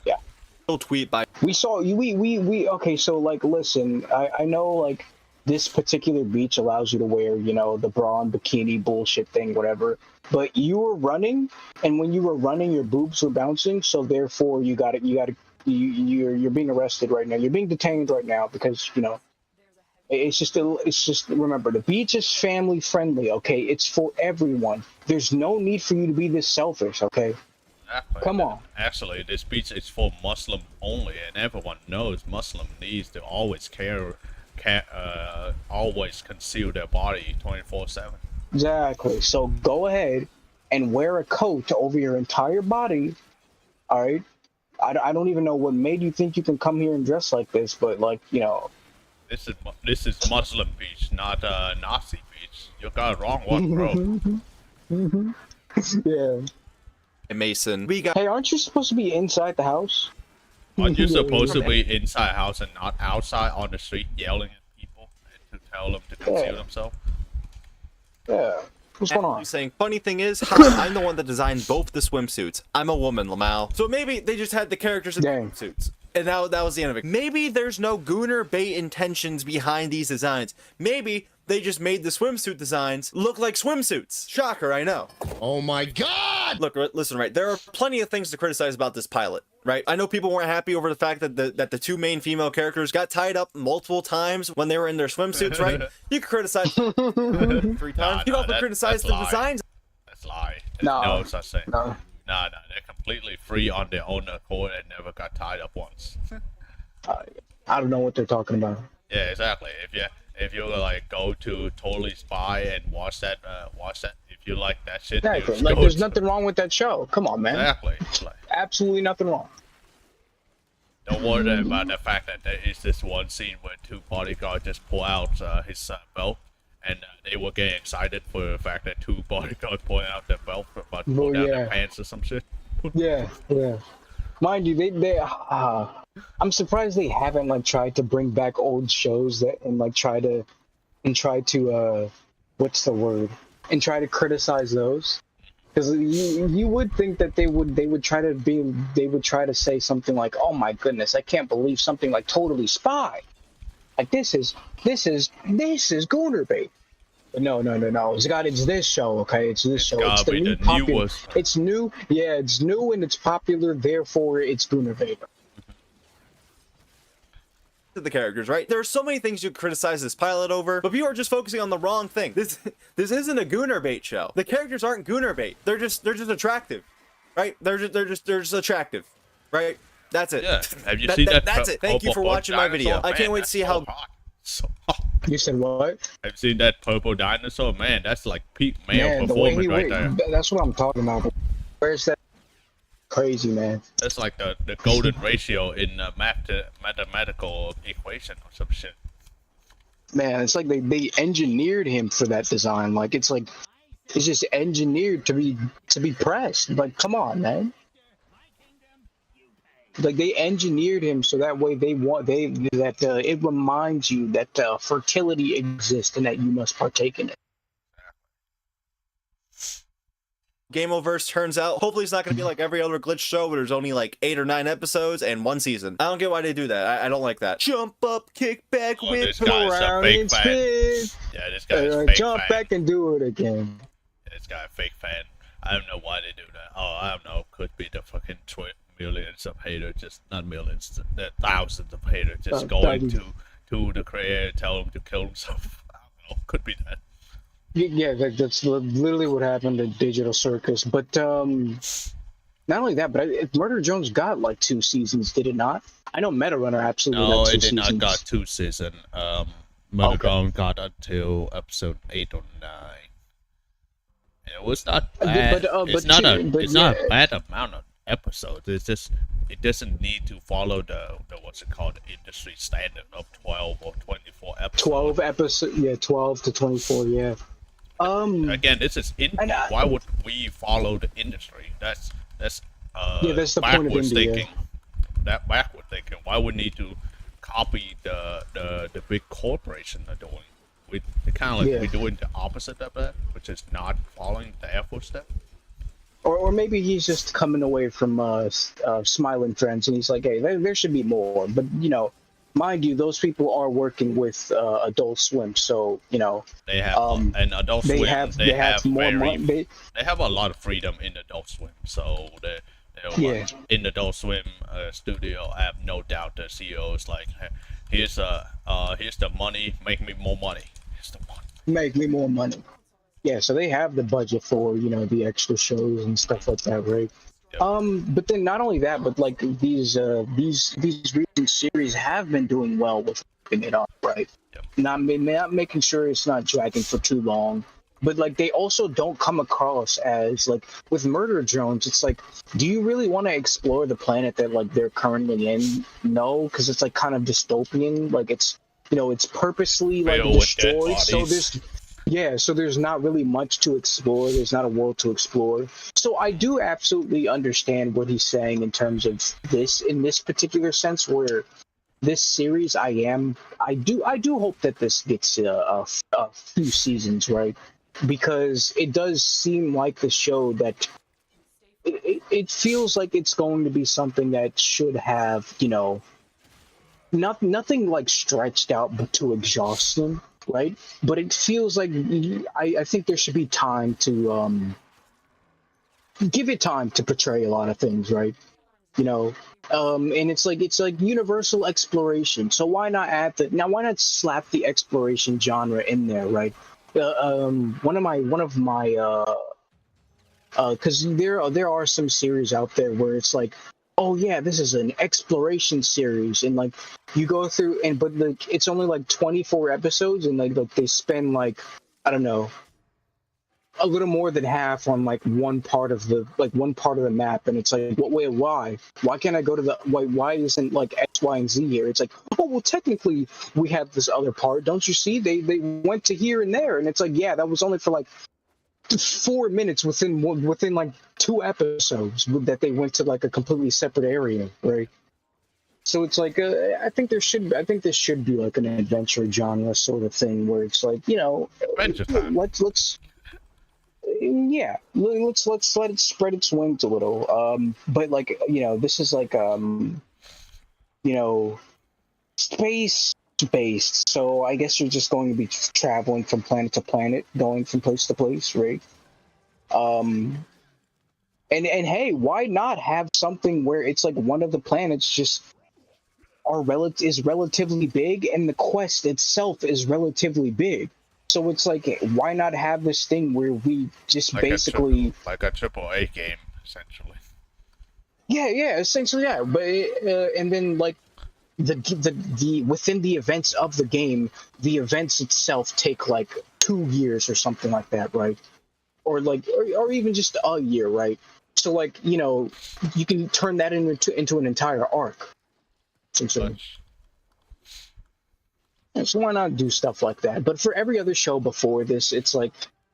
Yeah. tweet by we saw you. We okay. So like, listen, I know like this particular beach allows you to wear, you know, the bra and bikini bullshit thing, whatever. But you were running, and when you were running, your boobs were bouncing. So therefore, you're being arrested right now. You're being detained right now because you know. It's just remember the beach is family friendly, okay? It's for everyone. There's no need for you to be this selfish, okay? Exactly. Come on. Actually, this beach is for Muslim only, and everyone knows Muslim needs to always always conceal their body 24/7. Exactly. So go ahead and wear a coat over your entire body, all right? I don't even know what made you think you can come here and dress like this, but like, you know. This is Muslim beach, not Nazi beach. You got it wrong one, bro. Yeah. Mason. We got Hey, aren't you supposed to be inside the house? Aren't you supposed to be inside house and not outside on the street yelling at people and to tell them to conceal themselves? Yeah. What's going on? saying, funny thing is, I'm the one that designed both the swimsuits. I'm a woman, Lamau. So maybe they just had the characters in the swimsuits. And that was the end of it. Maybe there's no Gooner bait intentions behind these designs. Maybe they just made the swimsuit designs look like swimsuits. Shocker, I know. Oh my god! Look, listen, right, there are plenty of things to criticize about this pilot, right? I know people weren't happy over the fact that the two main female characters got tied up multiple times when they were in their swimsuits, right? You could criticize 3 times. You can also criticize the designs. That's lie. No. No such thing. No. Nah, they're completely free on their own accord and never got tied up once. I don't know what they're talking about. Yeah, exactly. If you like go to Totally Spy and watch that, if you like that shit, Exactly. just Like, go there's to- nothing wrong with that show. Come on, man. Exactly. It's like, Absolutely nothing wrong. don't worry about the fact that there is this one scene where 2 bodyguards just pull out his belt, and they were getting excited for the fact that 2 bodyguards pull out their belt, but pull down their pants or some shit. Yeah, yeah. Mind you, I'm surprised they haven't like tried to bring back old shows and try to what's the word? And try to criticize those. Because you would think that they would try to say something like, "Oh my goodness, I can't believe something like Totally Spy. Like this is Gooner bait." But no. It's this show, okay? It's this show. It's the new popular. It's new, yeah. It's new and it's popular. Therefore, it's Gooner bait. The characters, right? There are so many things you criticize this pilot over, but people are just focusing on the wrong thing. This isn't a Gooner bait show. The characters aren't Gooner bait. They're just attractive, right? They're just attractive, right? That's it. Yeah. Have you seen that? That's it. Thank you for watching my video. I can't wait to see how. So You said what? I've seen that purple dinosaur, man. That's like peak male the way performance right there. That's what I'm talking about. Where's that? Crazy, man. That's like the golden ratio in mathematical equation or some shit. Man, it's like they engineered him for that design. Like it's just engineered to be pressed. Like, come on, man. Like they engineered him so that way it reminds you that fertility exists and that you must partake in it. Gameoverse turns out. Hopefully it's not going to be like every other glitch show where there's only like 8 or 9 episodes and 1 season. I don't get why they do that. I don't like that. Jump up, kick back, whip This guy's a around fake and fan. spin. Yeah, this guy's a fake Jump fan. back and do it again. This guy a fake fan. I don't know why they do that. Oh, I don't know. Could be the fucking millions of haters, just not millions, the thousands of haters just going to the creator, tell him to kill himself. I don't know. Could be that. Yeah, that's literally what happened at Digital Circus. But not only that, but Murder Jones got like 2 seasons, did it not? I know Meta Runner absolutely No, got 2 it did seasons. not got 2 seasons. Murder Jones got until episode 8 or 9. It was not bad. It's not a bad amount of episodes. It's just it doesn't need to follow the what's it called, the industry standard of 12 or 24 episodes. 12 episodes, yeah, 12 to 24, yeah. Again, this is indie. and Why would we follow the industry? That's yeah, that's the point of backwards India. thinking. That backward thinking. Why would we need to copy the big corporation are doing? We kind of like Yeah. we're doing the opposite of that, which is not following their footsteps. Or maybe he's just coming away from Smiling Friends, and he's like, hey, there should be more. But mind you, those people are working with Adult Swim, so They have and Adult they Swim. have They have more very. money. They have a lot of freedom in Adult Swim, so Yeah. in Adult Swim studio, I have no doubt the CEO is like, "Hey, here's the money, make me more money. Here's the money." Make me more money. Yeah, so they have the budget for the extra shows and stuff like that, right? Yep. But then not only that, but like these recent series have been doing well with keeping it up, right? Yep. Not making sure it's not dragging for too long. But like they also don't come across as like with Murder Drones, it's like, do you really want to explore the planet that like they're currently in? No, because it's like kind of dystopian. Like it's it's purposely like Filled with dead destroyed. So bodies. there's not really much to explore. There's not a world to explore. So I do absolutely understand what he's saying in terms of this, in this particular sense, where this series, I do hope that this gets a few seasons, right? Because it does seem like the show that it feels like it's going to be something that should have, nothing like stretched out but to exhaustion, right? But it feels like I think there should be time to give it time to portray a lot of things, right? And it's like universal exploration. So why not why not slap the exploration genre in there, right? One of my because there are some series out there where it's like, oh yeah, this is an exploration series, and like you go through but like it's only like 24 episodes, and like they spend like, I don't know, a little more than half on like one part of the map, and it's like, wait, why can't I go to the why isn't like X, Y, and Z here? It's like, oh well, technically we have this other part, don't you see? They went to here and there, and it's like, yeah, that was only for like 4 minutes within like 2 episodes that they went to like a completely separate area, right? So it's like I think this should be like an adventure genre sort of thing where it's like, Adventure time. let's let it spread its wings a little. But like, this is like space based, so I guess you're just going to be traveling from planet to planet, going from place to place, right? And hey, why not have something where it's like one of the planets just is relatively big, and the quest itself is relatively big. So it's like, why not have this thing where we just Like basically like a AAA game, essentially. yeah, essentially, yeah. But and then like the within the events of the game, the events itself take like 2 years or something like that, right? Or like or even just a year, right? So like, you can turn that into an entire arc. Essentially. So why not do stuff like that? But for every other show before this, it's like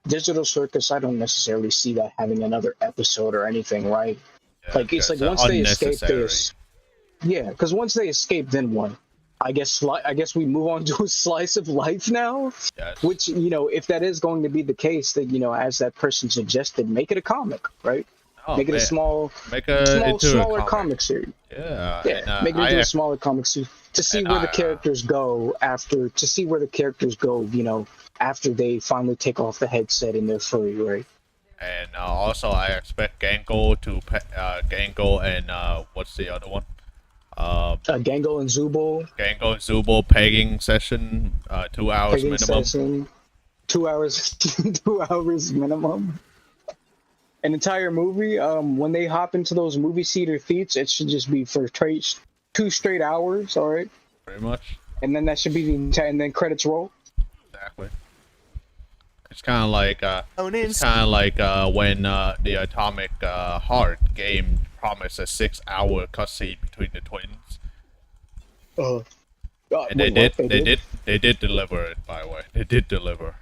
Digital Circus, I don't necessarily see that having another episode or anything, right? Yeah, Like it's like once they escape this, yeah, because once they escape, then what? I guess we move on to a slice of life now. Yes. Which, if that is going to be the case, then as that person suggested, make it a comic, right? Oh, make it man. a smaller comic series. Yeah. Yeah, And, make it into a smaller comic series to see where the characters go after they finally take off the headset and they're free, right? And also, I expect Gango and what's the other one? Gango and Zubul. Gango and Zubul pegging session, 2 hours Pegging minimum. session, 2 hours, 2 hours minimum. An entire movie. When they hop into those movie theater seats, it should just be for 2 straight hours. All right. Pretty much. And then that should be the entire. And then credits roll. Exactly. It's kind of like when the Atomic Heart game promised a 6-hour cutscene between the twins. And they did deliver it, by the way. They did deliver.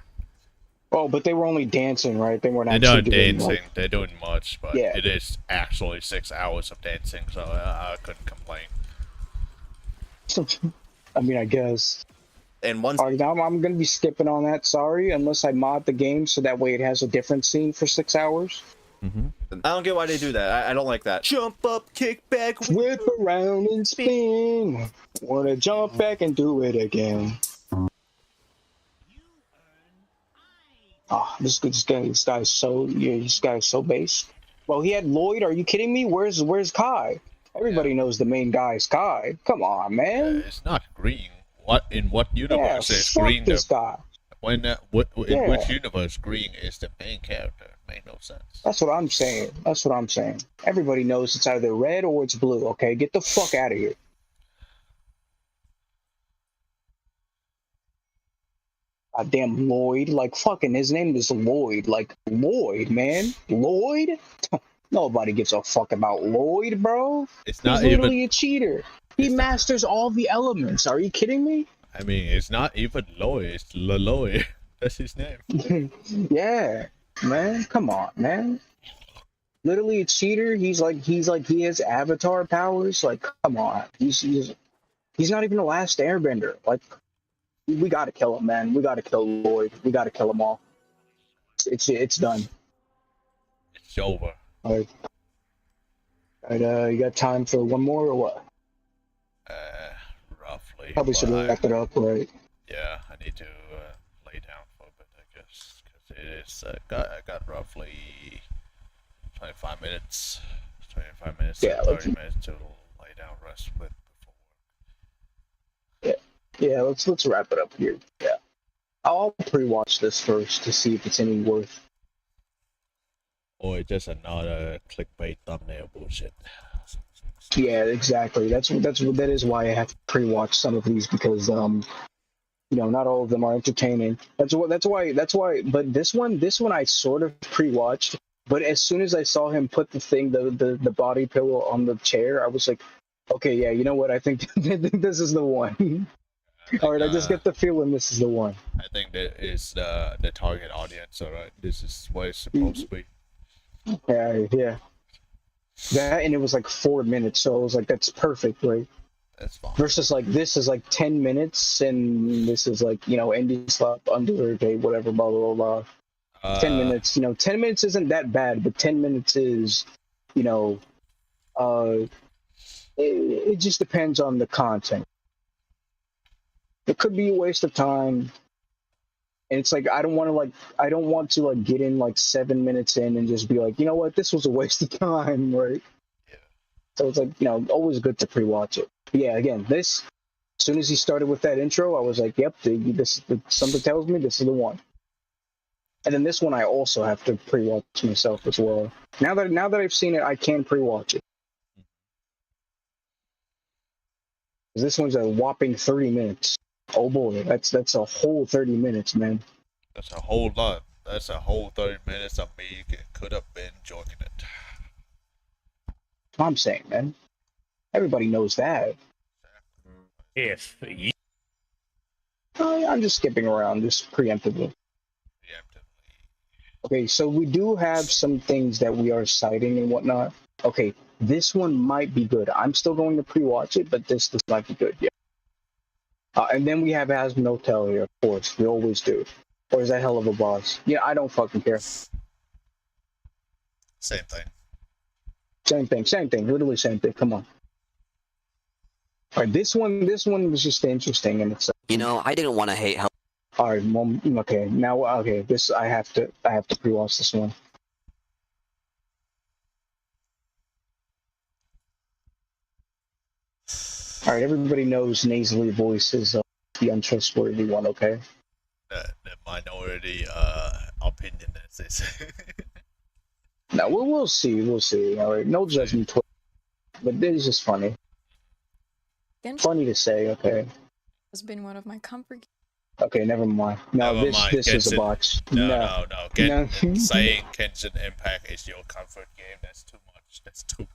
Oh, but they were only dancing, right? They weren't They're actually not doing dancing. like, They're doing much, but yeah. it is actually 6 hours of dancing, so I couldn't complain. I mean, I guess. And once Alright, now I'm gonna be skipping on that. Sorry, unless I mod the game so that way it has a different scene for 6 hours. I don't get why they do that. I don't like that. Jump up, kick back, Whip around and spin. Wanna jump back and do it again. Ah, this guy is so this guy is so base. Well, he had Lloyd. Are you kidding me? Where's Kai? Everybody knows the main guy is Kai. Come on, man. It's not green. What in what Yeah, universe is fuck green this the guy. when in Yeah. which universe green is the main character? Made no sense. That's what I'm saying. That's what I'm saying. Everybody knows it's either red or it's blue. Okay, get the fuck out of here. Goddamn Lloyd. Like fucking his name is Lloyd. Like Lloyd, man. Lloyd? Nobody gives a fuck about Lloyd, bro. It's He's not literally even. a cheater. He It's not- masters all the elements. Are you kidding me? I mean, it's not even Lloyd. It's Lloyd. That's his name. Yeah, man. Come on, man. Literally a cheater. He has avatar powers. Like, come on. He's not even the last airbender. Like, we gotta kill him, man. We gotta kill Lloyd. We gotta kill them all. It's done. It's over. All right. All right, you got time for one more or what? Roughly. Probably should but wrap it up, right? Yeah, I need to lay down for a bit, I guess, because it is. I got roughly 25 minutes. 25 minutes Yeah, to 30 minutes to lay down, rest with before work. Yeah, let's wrap it up here. Yeah. I'll pre-watch this first to see if it's any worth. Or just another clickbait thumbnail bullshit. Yeah, exactly. That is why I have to pre-watch some of these because not all of them are entertaining. That's why. But this one I sort of pre-watched. But as soon as I saw him put the body pillow on the chair, I was like, okay, yeah, you know what? I think this is the one. All right, I just get the feeling this is the one. I think that is the target audience. All right, this is what it's supposed to be. Yeah. That and it was like 4 minutes, so I was like, that's perfect, right? That's fine. Versus like this is like 10 minutes, and this is like indie slap under okay, whatever, blah blah blah. 10 minutes, 10 minutes isn't that bad, but 10 minutes is, it just depends on the content. It could be a waste of time. And it's like I don't want to get in like 7 minutes in and just be like, you know what, this was a waste of time, right? Yeah. So it's like, always good to pre-watch it. But yeah, again, as soon as he started with that intro, I was like, yep, something tells me this is the one. And then this one I also have to pre-watch myself as well. Now that I've seen it, I can pre-watch it. This one's a whopping 30 minutes. Oh boy, that's a whole 30 minutes, man. That's a whole lot. That's a whole 30 minutes of me could have been joking it. That's what I'm saying, man. Everybody knows that. If you I'm just skipping around, just preemptively. Okay, so we do have some things that we are citing and whatnot. Okay, this one might be good. I'm still going to pre-watch it, but this might be good, yeah. And then we have Asm Hotel here, of course. We always do. Or is that hell of a boss? Yeah, I don't fucking care. Same thing. Same thing. Literally same thing. Come on. All right, this one was just interesting in itself. I didn't want to hate how. All right, well, okay. Now, okay, this I have to pre-watch this one. All right, everybody knows nasally voice is the untrustworthy one, okay? The minority opinion is this. Now we'll see. All right, no judgment, but it's just funny. Funny to say, okay. Has been one of my comfort. Okay, never mind. No, Never mind, this is a botch. No. Saying Genshin Impact is your comfort game, that's too much. That's too.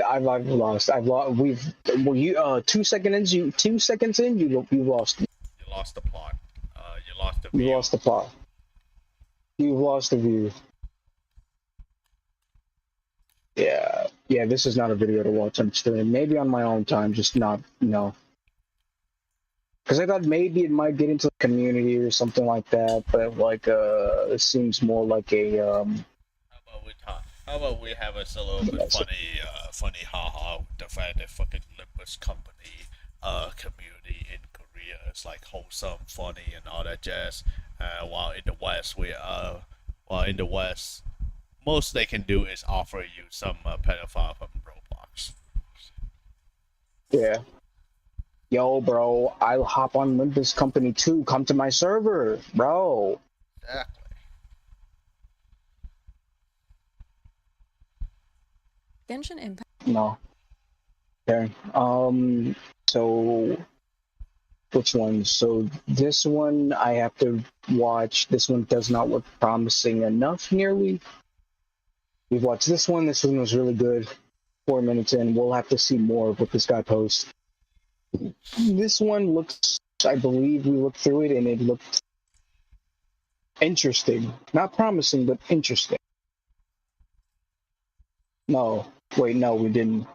I've lost. Were you 2 seconds in? 2 seconds in, you lost. You lost the plot. You lost the. You lost the plot. You've lost a view. Yeah, this is not a video to watch on stream. Maybe on my own time, just not, Because I thought maybe it might get into the community or something like that, but like, it seems more like a, How about we have us a little bit funny haha with the fact that fucking Olympus company, community in Korea is like wholesome, funny, and all that jazz. While in the West, most they can do is offer you some pedophile from Roblox. yeah. Yo, bro, I'll hop on Olympus Company too. Come to my server, bro. Exactly. Genshin Impact. No. Okay. So which one? So this one I have to watch. This one does not look promising enough nearly. We've watched this one. This one was really good. 4 minutes in. We'll have to see more of what this guy posts. This one looks, I believe we looked through it and it looked interesting. Not promising, but interesting. No. Wait, no, we didn't.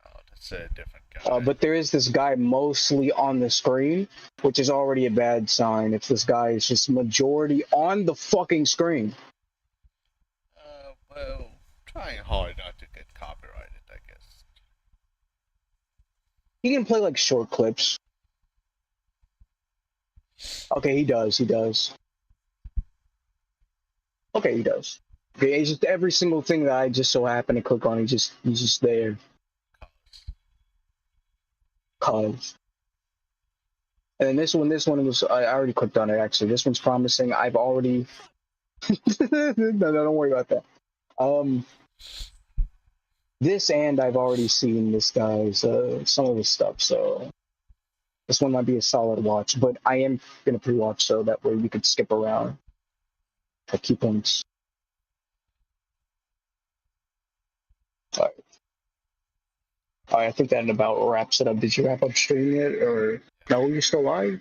Oh, that's a different guy. But there is this guy mostly on the screen, which is already a bad sign if this guy is just majority on the fucking screen. Well, trying hard not to get copyrighted, I guess. He can play like short clips. Okay, he does. Okay, he does. Okay, it's just every single thing that I just so happen to click on, he's just there. Cause. And then this one was, I already clicked on it actually. This one's promising. I've already. No, don't worry about that. This and I've already seen this guy's some of his stuff, so this one might be a solid watch. But I am gonna pre-watch so that way we could skip around at key points. Alright. I think that about wraps it up. Did you wrap up streaming it, or no? You're still live?